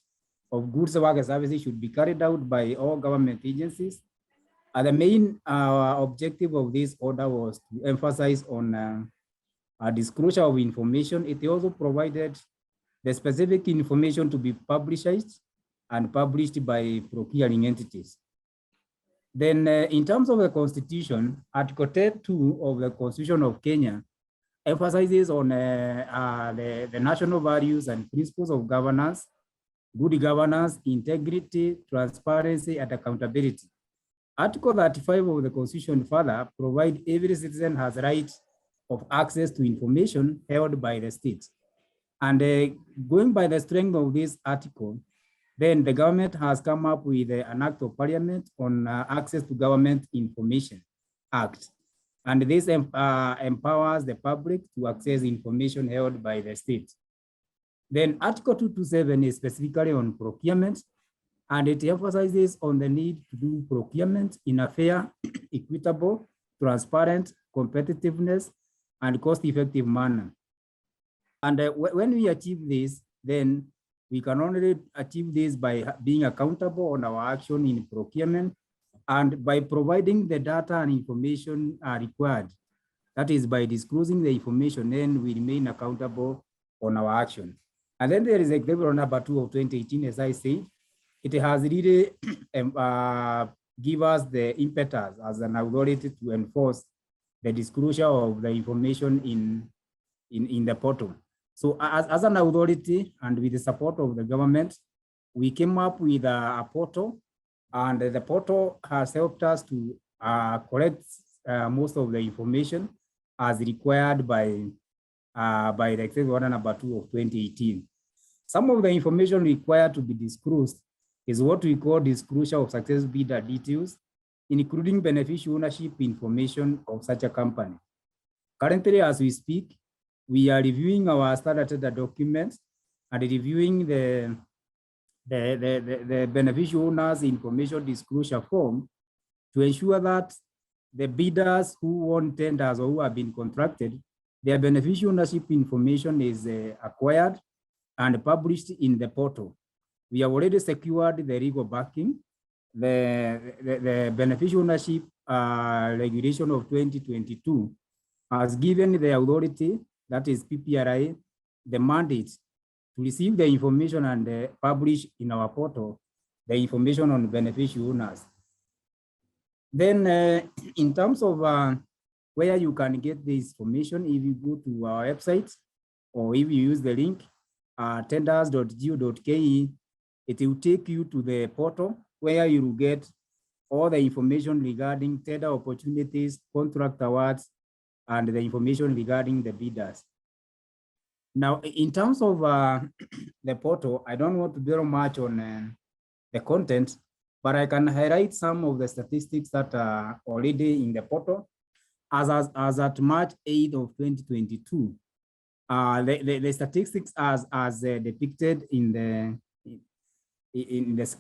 of goods, work, and services should be carried out by all government agencies. And the main objective of this order was to emphasize on a disclosure of information. It also provided the specific information to be published and published by procuring entities. Then in terms of the Constitution, Article 2 of the Constitution of Kenya emphasizes on the national values and principles of governance, good governance, integrity, transparency, and accountability. Article 35 of the Constitution further provides every citizen has right of access to information held by the state. And going by the strength of this article, then the government has come up with an Act of Parliament on Access to Government Information Act. And this empowers the public to access information held by the state. Then Article 227 is specifically on procurement, and it emphasizes on the need to do procurement in a fair, equitable, transparent, competitiveness, and cost-effective manner. And when we achieve this, then we can only achieve this by being accountable on our action in procurement and by providing the data and information required. That is by disclosing the information, then we remain accountable on our action. And then there is executive order number 2 of 2018, as I said. It has really give us the impetus as an authority to enforce the disclosure of the information in the portal. So as an authority and with the support of the government, we came up with a portal, and the portal has helped us to collect most of the information as required by the Executive Order number 2 of 2018. Some of the information required to be disclosed is what we call disclosure of success bidder details, including beneficial ownership information of such a company. Currently, as we speak, we are reviewing our standard data documents and reviewing the beneficial owners information disclosure form to ensure that the bidders who won tenders or who have been contracted, their beneficial ownership information is acquired and published in the portal. We have already secured the legal backing. The beneficial ownership regulation of 2022 has given the authority, that is PPRI, the mandate to receive the information and publish in our portal the information on beneficial owners. Then in terms of where you can get this information, if you go to our website or if you use the link tenders.go.ke, it will take you to the portal where you will get all the information regarding tender opportunities, contract awards, and the information regarding the bidders. Now, in terms of the portal, I don't want to dwell much on the content, but I can highlight some of the statistics that are already in the portal. As at March 8th of 2022, the statistics as depicted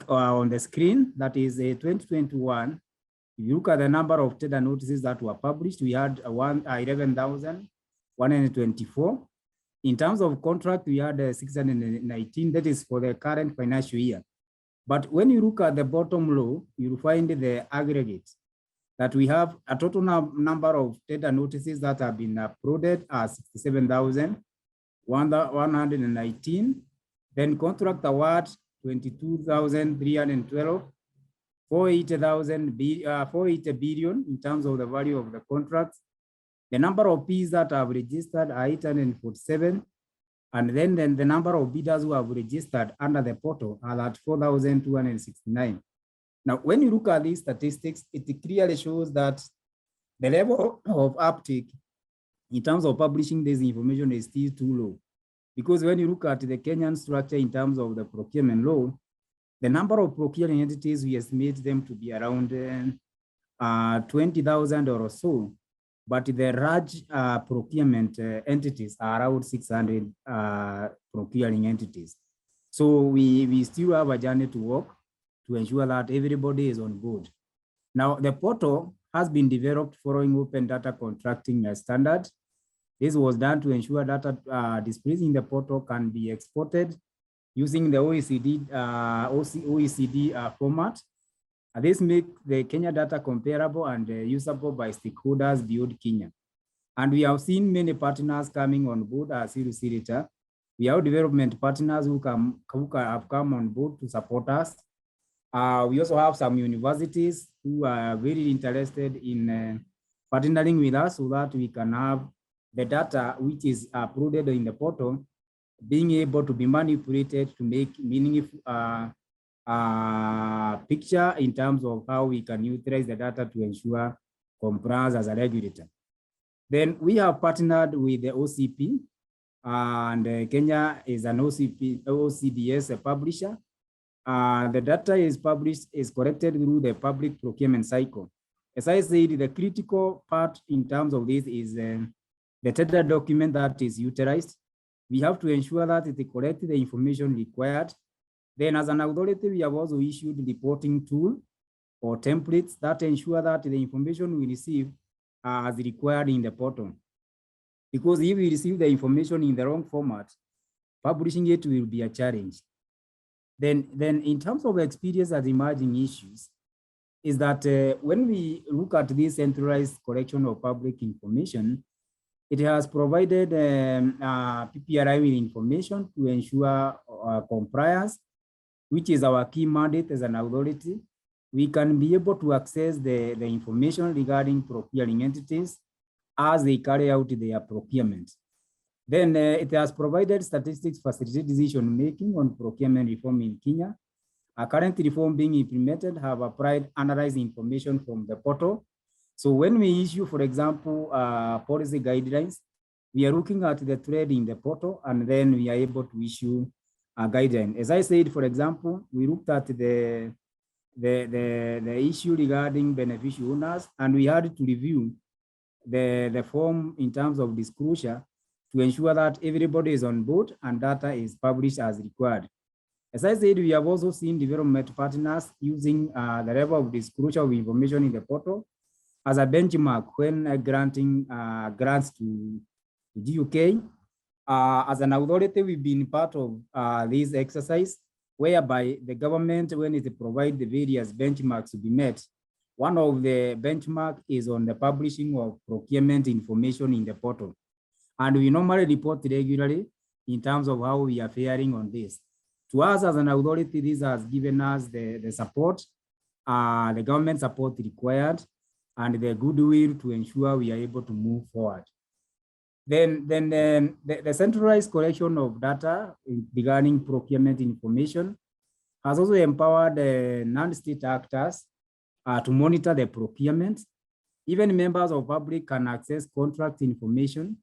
on the screen, that is 2021. If you look at the number of tender notices that were published, we had 11,124. In terms of contract, we had 619, that is for the current financial year. But when you look at the bottom row, you'll find the aggregate that we have a total number of tender notices that have been uploaded as 67,119. Then contract award, 22,312. 480 billion in terms of the value of the contracts. The number of Ps that have registered are 847. And then the number of bidders who have registered under the portal are at 4,269. Now, when you look at these statistics, it clearly shows that the level of uptake in terms of publishing this information is still too low. Because when you look at the Kenyan structure in terms of the procurement law, the number of procuring entities, we estimate them to be around 20,000 or so, but the large procurement entities are around 600 procuring entities. So we still have a journey to walk to ensure that everybody is on board. Now, the portal has been developed following open data contracting standard. This was done to ensure data displayed in the portal can be exported using the OECD format. This makes the Kenya data comparable and usable by stakeholders beyond Kenya. And we have seen many partners coming on board, as you see later. We have development partners who have come on board to support us. We also have some universities who are very interested in partnering with us so that we can have the data which is uploaded in the portal being able to be manipulated to make meaningful picture in terms of how we can utilize the data to ensure compliance as a regulator. Then we have partnered with the OCP, and Kenya is an OCDS publisher. The data is collected through the public procurement cycle. As I said, the critical part in terms of this is the tender document that is utilized. We have to ensure that it collects the information required. Then as an authority, we have also issued reporting tool or templates that ensure that the information we receive as required in the portal. Because if we receive the information in the wrong format, publishing it will be a challenge. Then in terms of experience as emerging issues, is that when we look at this centralized collection of public information, it has provided PPRI with information to ensure compliance, which is our key mandate as an authority. we can be able to access the information regarding procuring entities as they carry out their procurement. Then it has provided statistics facilitate decision-making on procurement reform in Kenya. A current reform being implemented have applied analyzed information from the portal. So when we issue, for example, policy guidelines, we are looking at the thread in the portal, and then we are able to issue a guideline. As I said, for example, we looked at the issue regarding beneficial owners, and we had to review the form in terms of disclosure to ensure that everybody is on board and data is published as required. As I said, we have also seen development partners using the level of disclosure of information in the portal as a benchmark when granting grants to GUK. As an authority, we've been part of this exercise, whereby the government, when it provides the various benchmarks to be met, one of the benchmark is on the publishing of procurement information in the portal. And we normally report regularly in terms of how we are faring on this. To us as an authority, this has given us the support, the government support required, and the goodwill to ensure we are able to move forward. Then the centralized collection of data regarding procurement information has also empowered non-state actors to monitor the procurement. Even members of public can access contract information,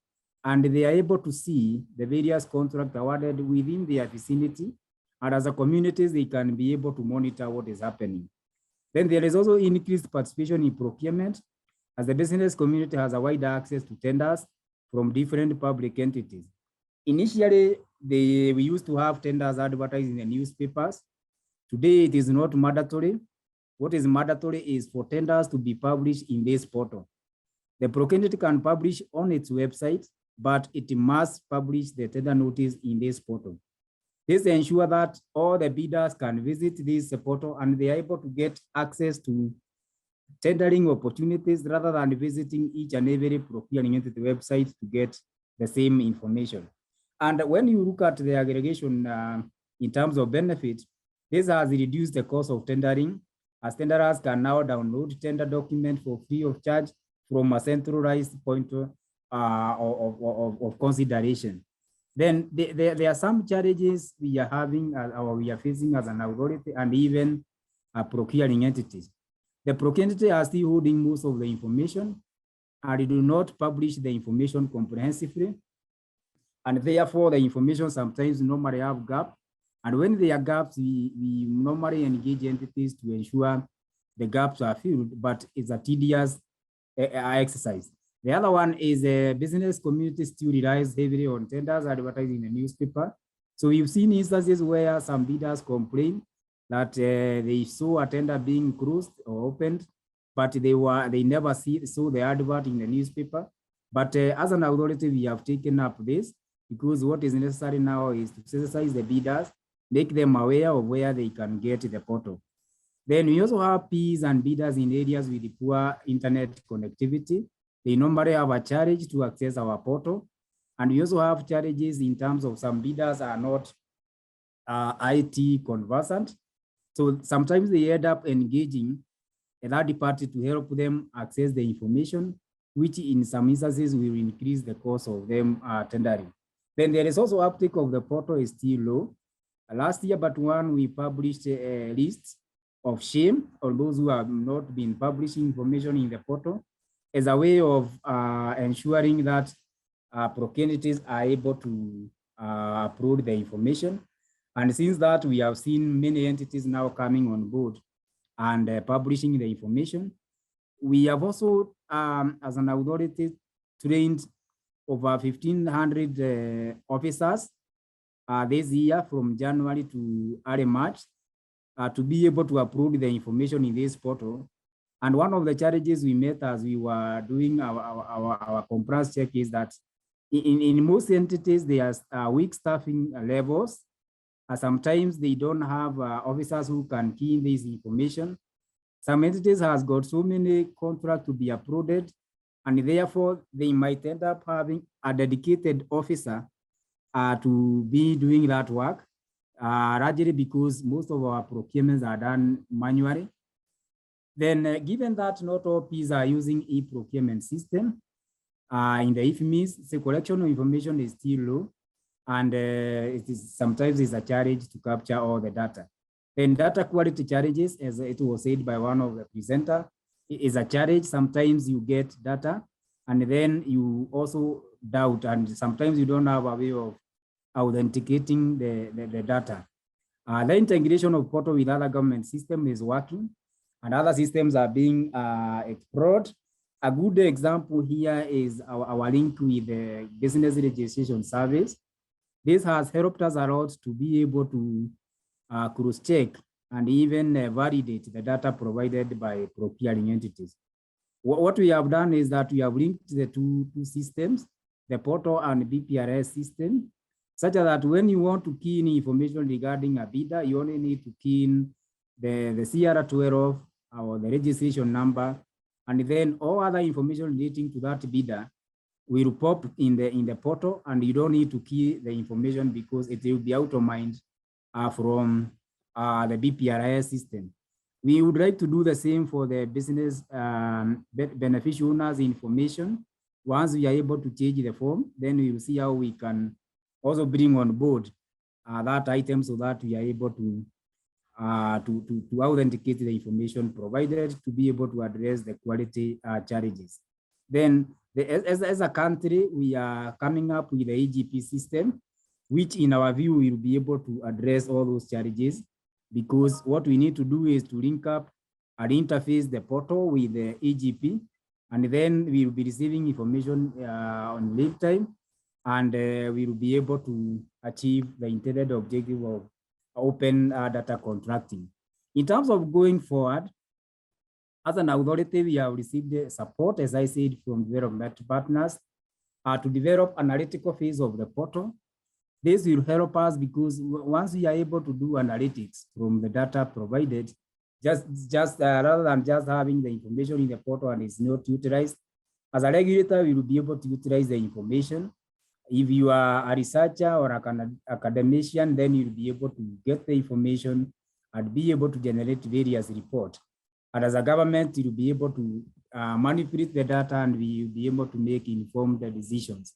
and they are able to see the various contracts awarded within their vicinity. And as a community, they can be able to monitor what is happening. Then there is also increased participation in procurement, as the business community has a wider access to tenders from different public entities. Initially, we used to have tenders advertised in the newspapers. Today, it is not mandatory. What is mandatory is for tenders to be published in this portal. The procurement can publish on its website, but it must publish the tender notice in this portal. This ensures that all the bidders can visit this portal and they are able to get access to tendering opportunities rather than visiting each and every procuring entity website to get the same information. And when you look at the aggregation in terms of benefit, this has reduced the cost of tendering, as tenderers can now download tender document for free of charge from a centralized point of consideration. Then there are some challenges we are having or we are facing as an authority and even procuring entities. The procurement are still holding most of the information and they do not publish the information comprehensively. And therefore the information sometimes normally have gaps. And when there are gaps, we normally engage entities to ensure the gaps are filled, but it's a tedious exercise. The other one is the business community still relies heavily on tenders advertised in the newspaper. So we've seen instances where some bidders complain that they saw a tender being closed or opened, but they never saw the advert in the newspaper. But as an authority, we have taken up this because what is necessary now is to sensitize the bidders, make them aware of where they can get the portal. Then we also have Ps and bidders in areas with poor internet connectivity. They normally have a challenge to access our portal. And we also have challenges in terms of some bidders are not IT conversant. So sometimes they end up engaging a third party to help them access the information, which in some instances will increase the cost of them tendering. Then there is also uptake of the portal is still low. Last year, but one, we published a list of shame on those who have not been publishing information in the portal as a way of ensuring that procurers are able to upload the information. And since that, we have seen many entities now coming on board and publishing the information. We have also, as an authority, trained over 1,500 officers this year from January to early March to be able to upload the information in this portal. And one of the challenges we met as we were doing our compliance check is that in most entities, there are weak staffing levels. Sometimes they don't have officers who can key in this information. Some entities has got so many contracts to be uploaded, and therefore they might end up having a dedicated officer to be doing that work, largely because most of our procurements are done manually. Then given that not all Ps are using e-procurement system, in the IFMIS, the collection of information is still low, and sometimes it's a challenge to capture all the data. Then data quality challenges, as it was said by one of the presenters, is a challenge. Sometimes you get data, and then you also doubt, and sometimes you don't have a way of authenticating the data. The integration of portal with other government systems is working, and other systems are being explored. A good example here is our link with the business registration service. This has helped us a lot to be able to cross-check and even validate the data provided by procuring entities. What we have done is that we have linked the two systems, the portal and BPRS system, such that when you want to key in information regarding a bidder, you only need to key in the CR12 or the registration number, and then all other information relating to that bidder will pop in the portal, and you don't need to key the information because it will be auto-mined from the BPRS system. We would like to do the same for the business beneficial owners information. Once we are able to change the form, then we will see how we can also bring on board that item so that we are able to authenticate the information provided to be able to address the quality challenges. Then as a country, we are coming up with the EGP system, which in our view will be able to address all those challenges, because what we need to do is to link up and interface the portal with the EGP, and then we will be receiving information on lead time, and we will be able to achieve the intended objective of open data contracting. In terms of going forward, as an authority, we have received support, as I said, from development partners to develop analytical phase of the portal. This will help us because once we are able to do analytics from the data provided, rather than just having the information in the portal and it's not utilized, as a regulator, we will be able to utilize the information. If you are a researcher or an academician, then you'll be able to get the information and be able to generate various reports. And as a government, you'll be able to manipulate the data, and we will be able to make informed decisions.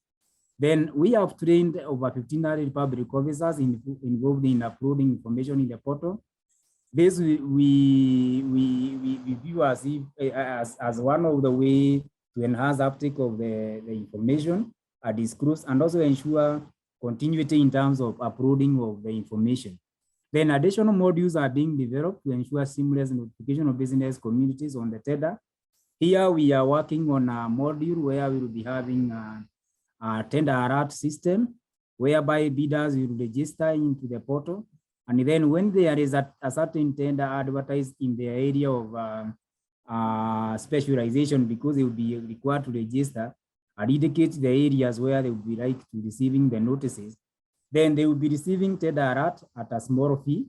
Then we have trained over 1,500 public officers involved in uploading information in the portal. This we view as one of the ways to enhance uptake of the information, disclose, and also ensure continuity in terms of uploading of the information. Then additional modules are being developed to ensure seamless notification of business communities on the tender. Here we are working on a module where we will be having a tender alert system, whereby bidders will register into the portal. And then when there is a certain tender advertised in the area of specialization, because they will be required to register and indicate the areas where they will be like to receiving the notices, then they will be receiving tender alert at a small fee,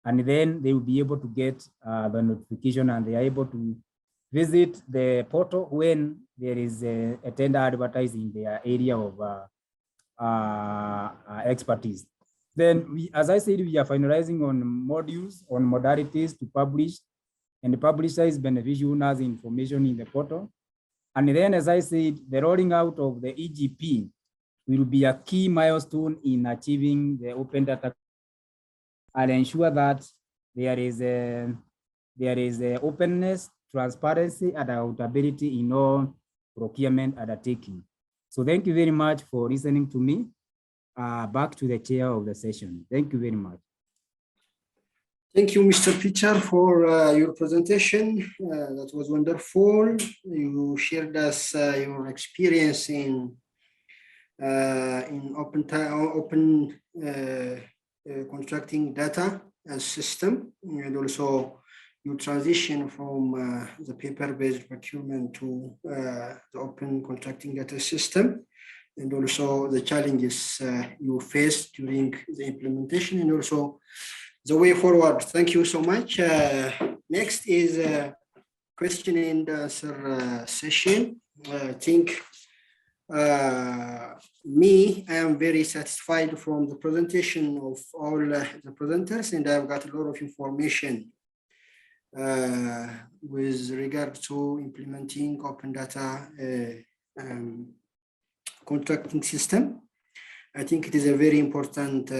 and then they will be able to get the notification, and they are able to visit the portal when there is a tender advertised in their area of expertise. Then, as I said, we are finalizing on modules, on modalities to publish and publicize beneficial owners information in the portal. And then, as I said, the rolling out of the EGP will be a key milestone in achieving the open data and ensure that there is a openness, transparency, and accountability in all procurement undertaking. So thank you very much for listening to me. Back to the chair of the session. Thank you very much. Thank you, Mr. Peter, for your presentation. That was wonderful. You shared us your experience in open contracting data as system, and also you transition from the paper-based procurement to the open contracting data system, and also the challenges you faced during the implementation, and also the way forward. Thank you so much. Next is a question and answer session. I think I am very satisfied from the presentation of all the presenters, and I've got a lot of information with regard to implementing open data contracting system. I think it is a very important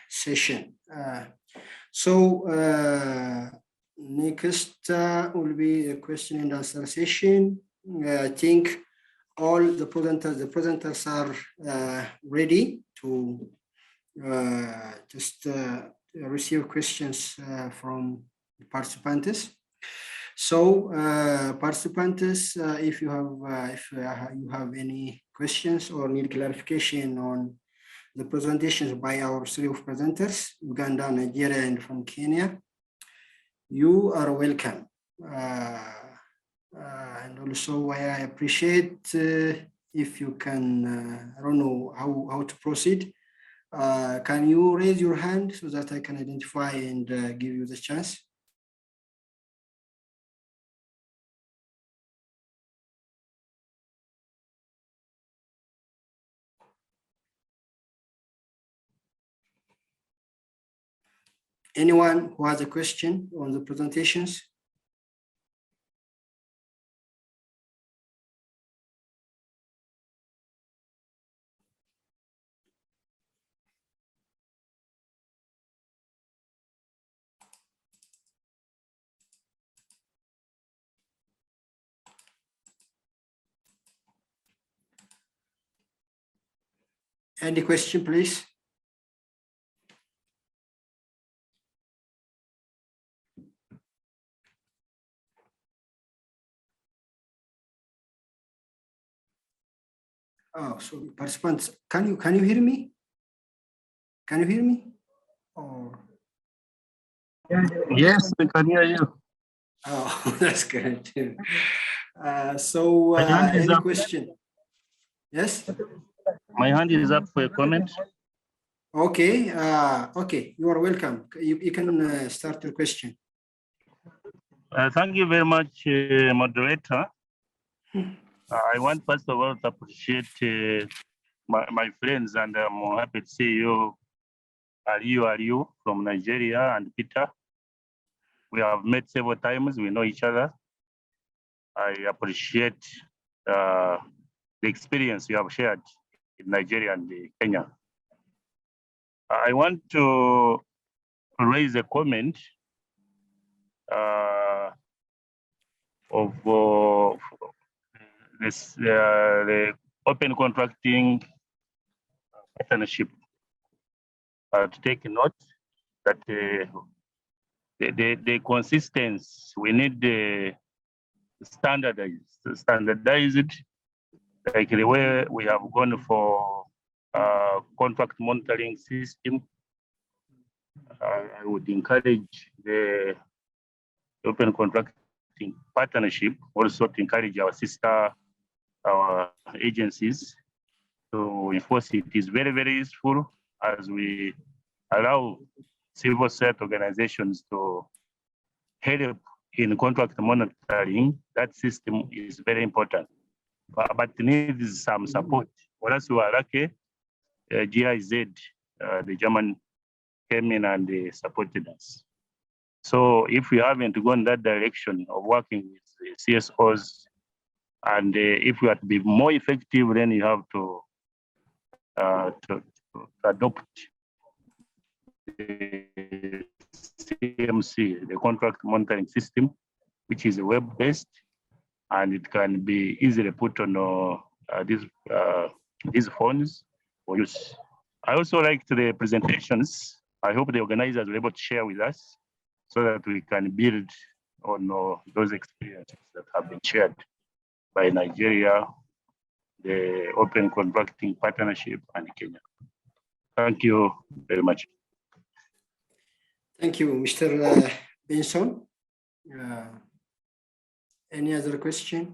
session. Next will be a question and answer session. I think all the presenters are ready to just receive questions from the participants. So participants, if you have any questions or need clarification on the presentations by our three of presenters, Uganda, Nigeria, and from Kenya, you are welcome. And also I appreciate if you can, I don't know how to proceed. Can you raise your hand so that I can identify and give you the chance? Anyone who has a question on the presentations? Any question, please? Oh, so participants, can you hear me? Can you hear me? Or Yes, we can hear you. oh, that's good. Any question? Yes. My hand is up for a comment. Okay. Okay. You are welcome. You can start your question. Thank you very much, moderator. I want first of all to appreciate my friends, and I'm happy to see you, Aliyu from Nigeria, and Peter. We have met several times. We know each other. I appreciate the experience you have shared in Nigeria and Kenya. I want to raise a comment of the open contracting partnership. To take note that the consistency, we need the standardize it, like the way we have gone for contract monitoring system. I would encourage the open contracting partnership also to encourage our agencies to enforce it. It is very, very useful as we allow civil society organizations to help in contract monitoring. That system is very important, but needs some support. For us who are lucky, GIZ, the German, came in and they supported us. So if we haven't gone that direction of working with the CSOs, and if we are to be more effective, then you have to adopt the CMC, the contract monitoring system, which is web-based, and it can be easily put on these phones for use. I also liked the presentations. I hope the organizers were able to share with us so that we can build on those experiences that have been shared by Nigeria, the Open Contracting Partnership, and Kenya. Thank you very much. Thank you, Mr. Benson. Any other question?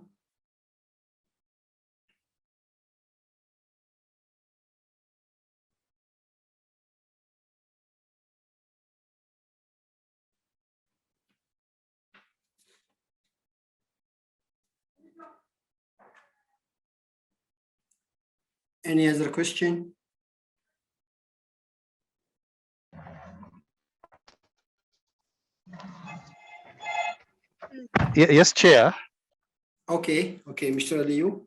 Any other question? Yes, Chair. Okay, Mr. Aliyu.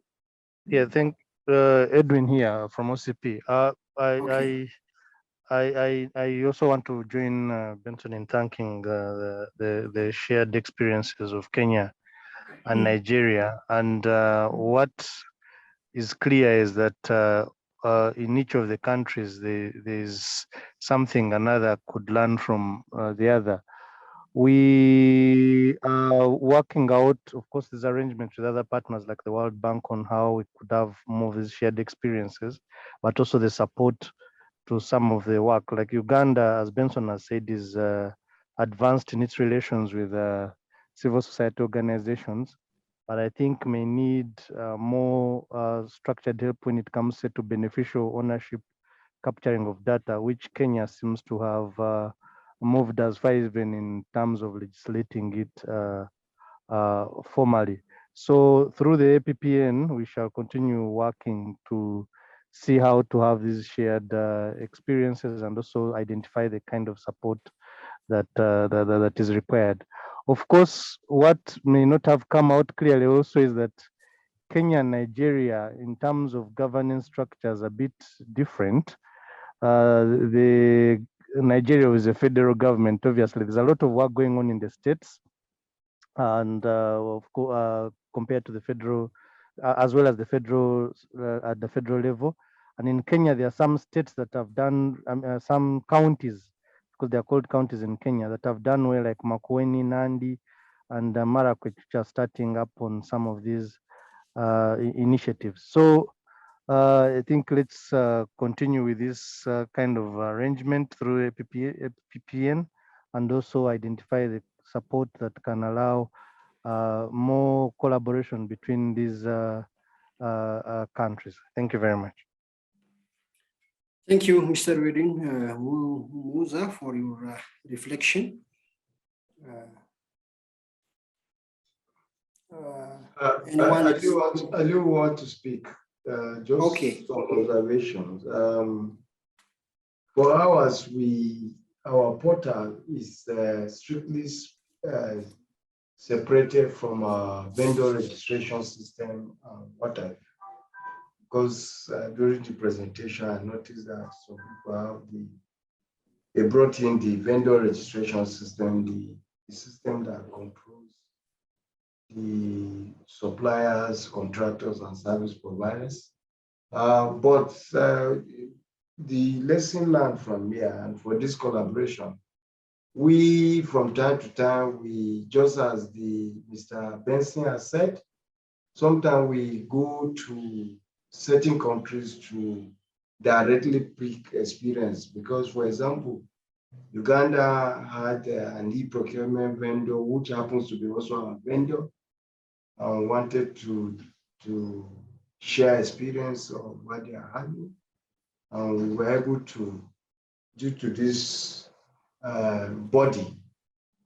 Yeah, thank Edwin here from OCP. Okay. I also want to join Benson in thanking the shared experiences of Kenya and Nigeria. And what is clear is that in each of the countries, there's something another could learn from the other. We are working out, of course, these arrangements with other partners like the World Bank on how we could have more of these shared experiences, but also the support to some of the work. Like Uganda, as Benson has said, is advanced in its relations with civil society organizations, but I think may need more structured help when it comes to beneficial ownership capturing of data, which Kenya seems to have moved as far even in terms of legislating it formally. So through the APPN, we shall continue working to see how to have these shared experiences and also identify the kind of support that is required. Of course, what may not have come out clearly also is that Kenya and Nigeria, in terms of governance structures, are a bit different. The Nigeria is a federal government. Obviously, there's a lot of work going on in the states, and compared to the federal, as well as the federal at the federal level. And in Kenya, there are some states that have done some counties, because they are called counties in Kenya, that have done well, like Makueni, Nandi, and Marakwet, which are starting up on some of these initiatives. So I think let's continue with this kind of arrangement through APPN and also identify the support that can allow more collaboration between these countries. Thank you very much. Thank you, Mr. Wedin Musa, for your reflection. Anyone I do want to speak. Just okay. some observations. For ours, our portal is strictly separated from our vendor registration system and whatever. Because during the presentation, I noticed that some people have they brought in the vendor registration system, the system that controls the suppliers, contractors, and service providers. But the lesson learned from here and for this collaboration, we from time to time, we just as Mr. Benson has said, sometimes we go to certain countries to directly pick experience because, for example, Uganda had an e-procurement vendor, which happens to be also our vendor, and wanted to share experience of what they are having. And we were able to, due to this body,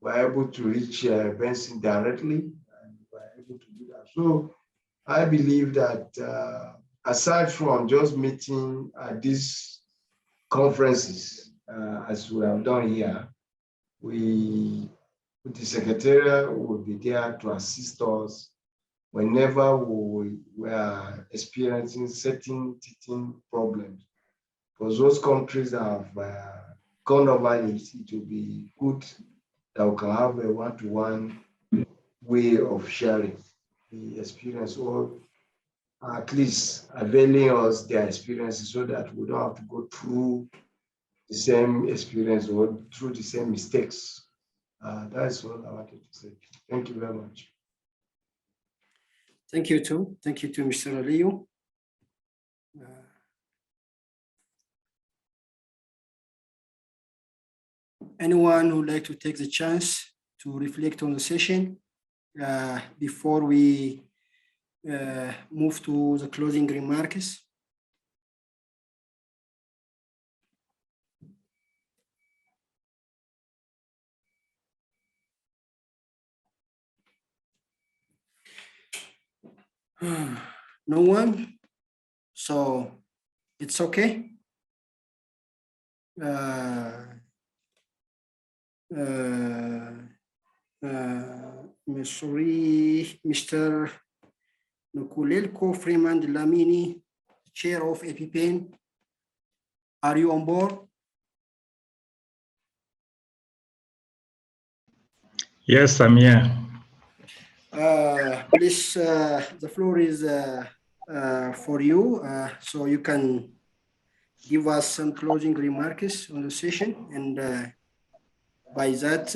we're able to reach Benson directly, and we're able to do that. So I believe that aside from just meeting at these conferences, as we have done here, the Secretariat will be there to assist us whenever we are experiencing certain teething problems. For those countries that have gone over it, it will be good that we can have a one-to-one way of sharing the experience, or at least availing us their experiences so that we don't have to go through the same experience or through the same mistakes. That's all I wanted to say. Thank you very much. Thank you too. Thank you to Mr. Aliyu. Anyone who would like to take the chance to reflect on the session before we move to the closing remarks? No one? So it's okay. sorry, Mr. Nkulelko Freeman Dlamini, Chair of APPN. Are you on board? Yes, I'm here. Please, the floor is for you, so you can give us some closing remarks on the session, and by that,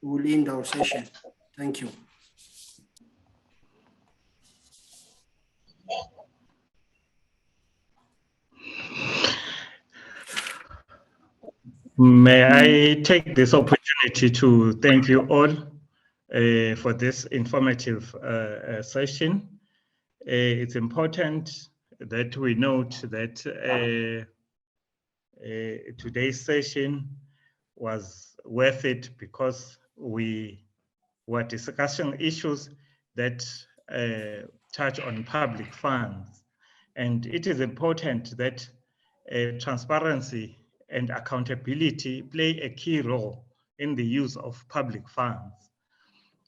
we'll end our session. Thank you. May I take this opportunity to thank you all for this informative session. It's important that we note that today's session was worth it because we were discussing issues that touch on public funds. And it is important that transparency and accountability play a key role in the use of public funds.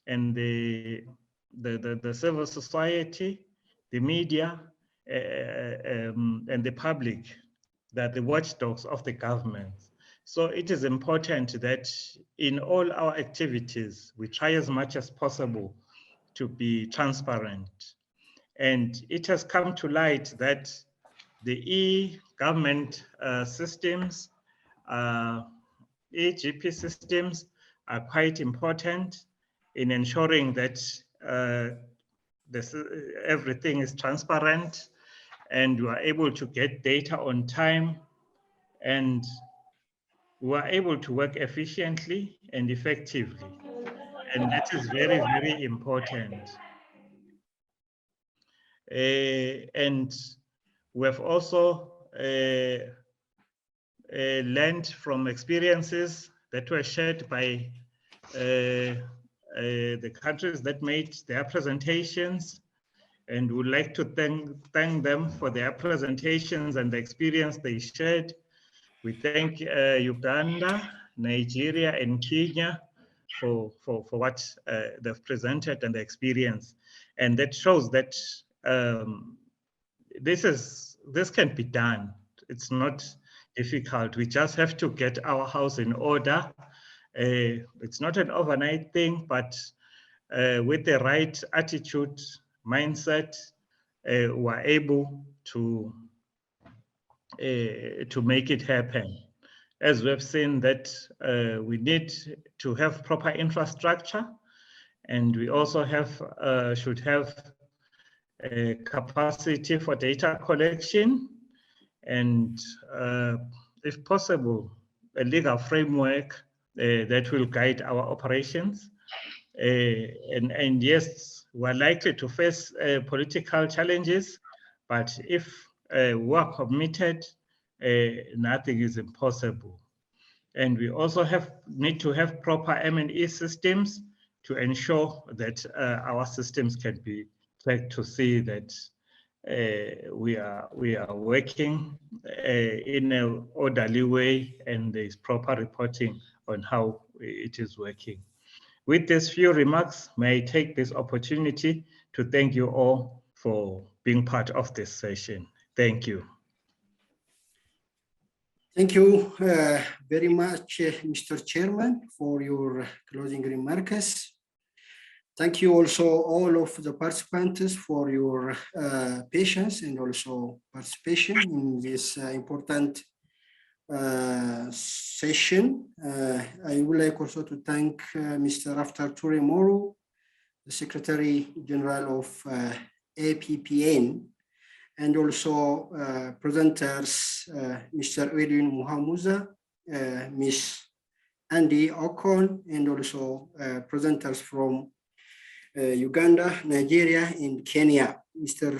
And the civil society, the media, and the public, that the watchdogs of the government. So it is important that in all our activities, we try as much as possible to be transparent. And it has come to light that the e-government systems, e-GP systems are quite important in ensuring that everything is transparent and we are able to get data on time, and we are able to work efficiently and effectively. And that is very, very important. And we have also learned from experiences that were shared by the countries that made their presentations, and would like to thank them for their presentations and the experience they shared. We thank Uganda, Nigeria, and Kenya for what they've presented and the experience. And that shows that this can be done. It's not difficult. We just have to get our house in order. It's not an overnight thing, but with the right attitude, mindset, we're able to make it happen. As we've seen that we need to have proper infrastructure, and we also should have capacity for data collection, and if possible, a legal framework that will guide our operations. And yes, we're likely to face political challenges, but if we are committed, nothing is impossible. And we also need to have proper M&E systems to ensure that our systems can be tracked to see that we are working in an orderly way, and there is proper reporting on how it is working. With these few remarks, may I take this opportunity to thank you all for being part of this session. Thank you. Thank you very much, Mr. Chairman, for your closing remarks. Thank you also all of the participants for your patience and also participation in this important session. I would like also to thank Mr. Raftar Toure Moro, the Secretary General of APPN, and also presenters, Mr. Edwin Muhamuza, Ms. Andy Okon, and also presenters from Uganda, Nigeria, and Kenya, Mr.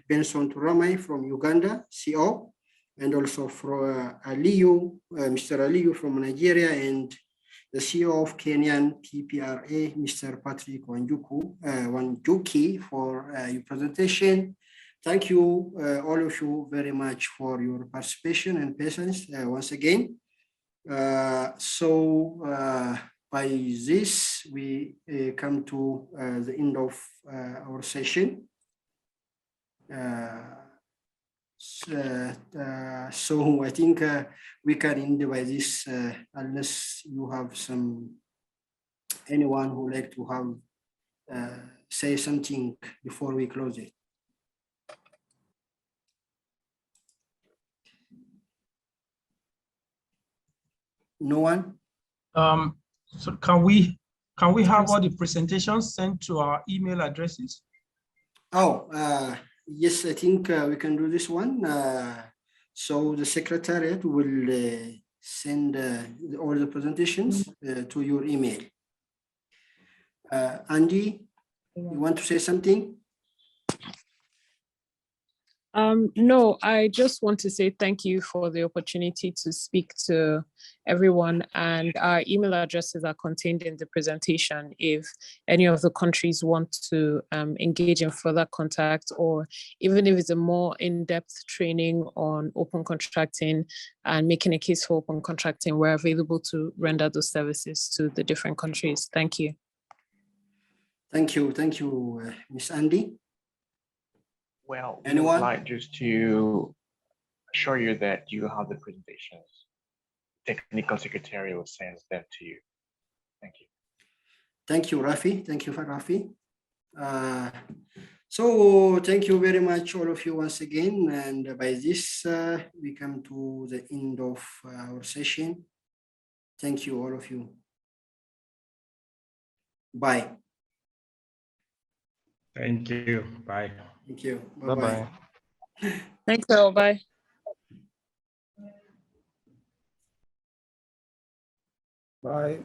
Benson Turamai from Uganda, CO, and also from Mr. Aliyu from Nigeria, and the CEO of Kenyan TPRA, Mr. Patrick Wanjuki, for your presentation. Thank you, all of you, very much for your participation and patience once again. by this, we come to the end of our session. So I think we can end by this unless you have anyone who like to have say something before we close it. No one? So can we have all the presentations sent to our email addresses? Oh, yes, I think we can do this one. So the secretariat will send all the presentations to your email. Andy, you want to say something? No, I just want to say thank you for the opportunity to speak to everyone, and our email addresses are contained in the presentation if any of the countries want to engage in further contact, or even if it's a more in-depth training on open contracting and making a case for open contracting, we're available to render those services to the different countries. Thank you. Thank you, Ms. Andy. Well, we Anyone? would like just to assure you that you have the presentations. Technical secretary will send them to you. Thank you. Thank you, Rafi. Thank you, Rafi. So thank you very much, all of you, once again. And by this, we come to the end of our session. Thank you, all of you. Bye. Thank you. Bye. Thank you. Bye-bye. Thanks, all. Bye. Bye.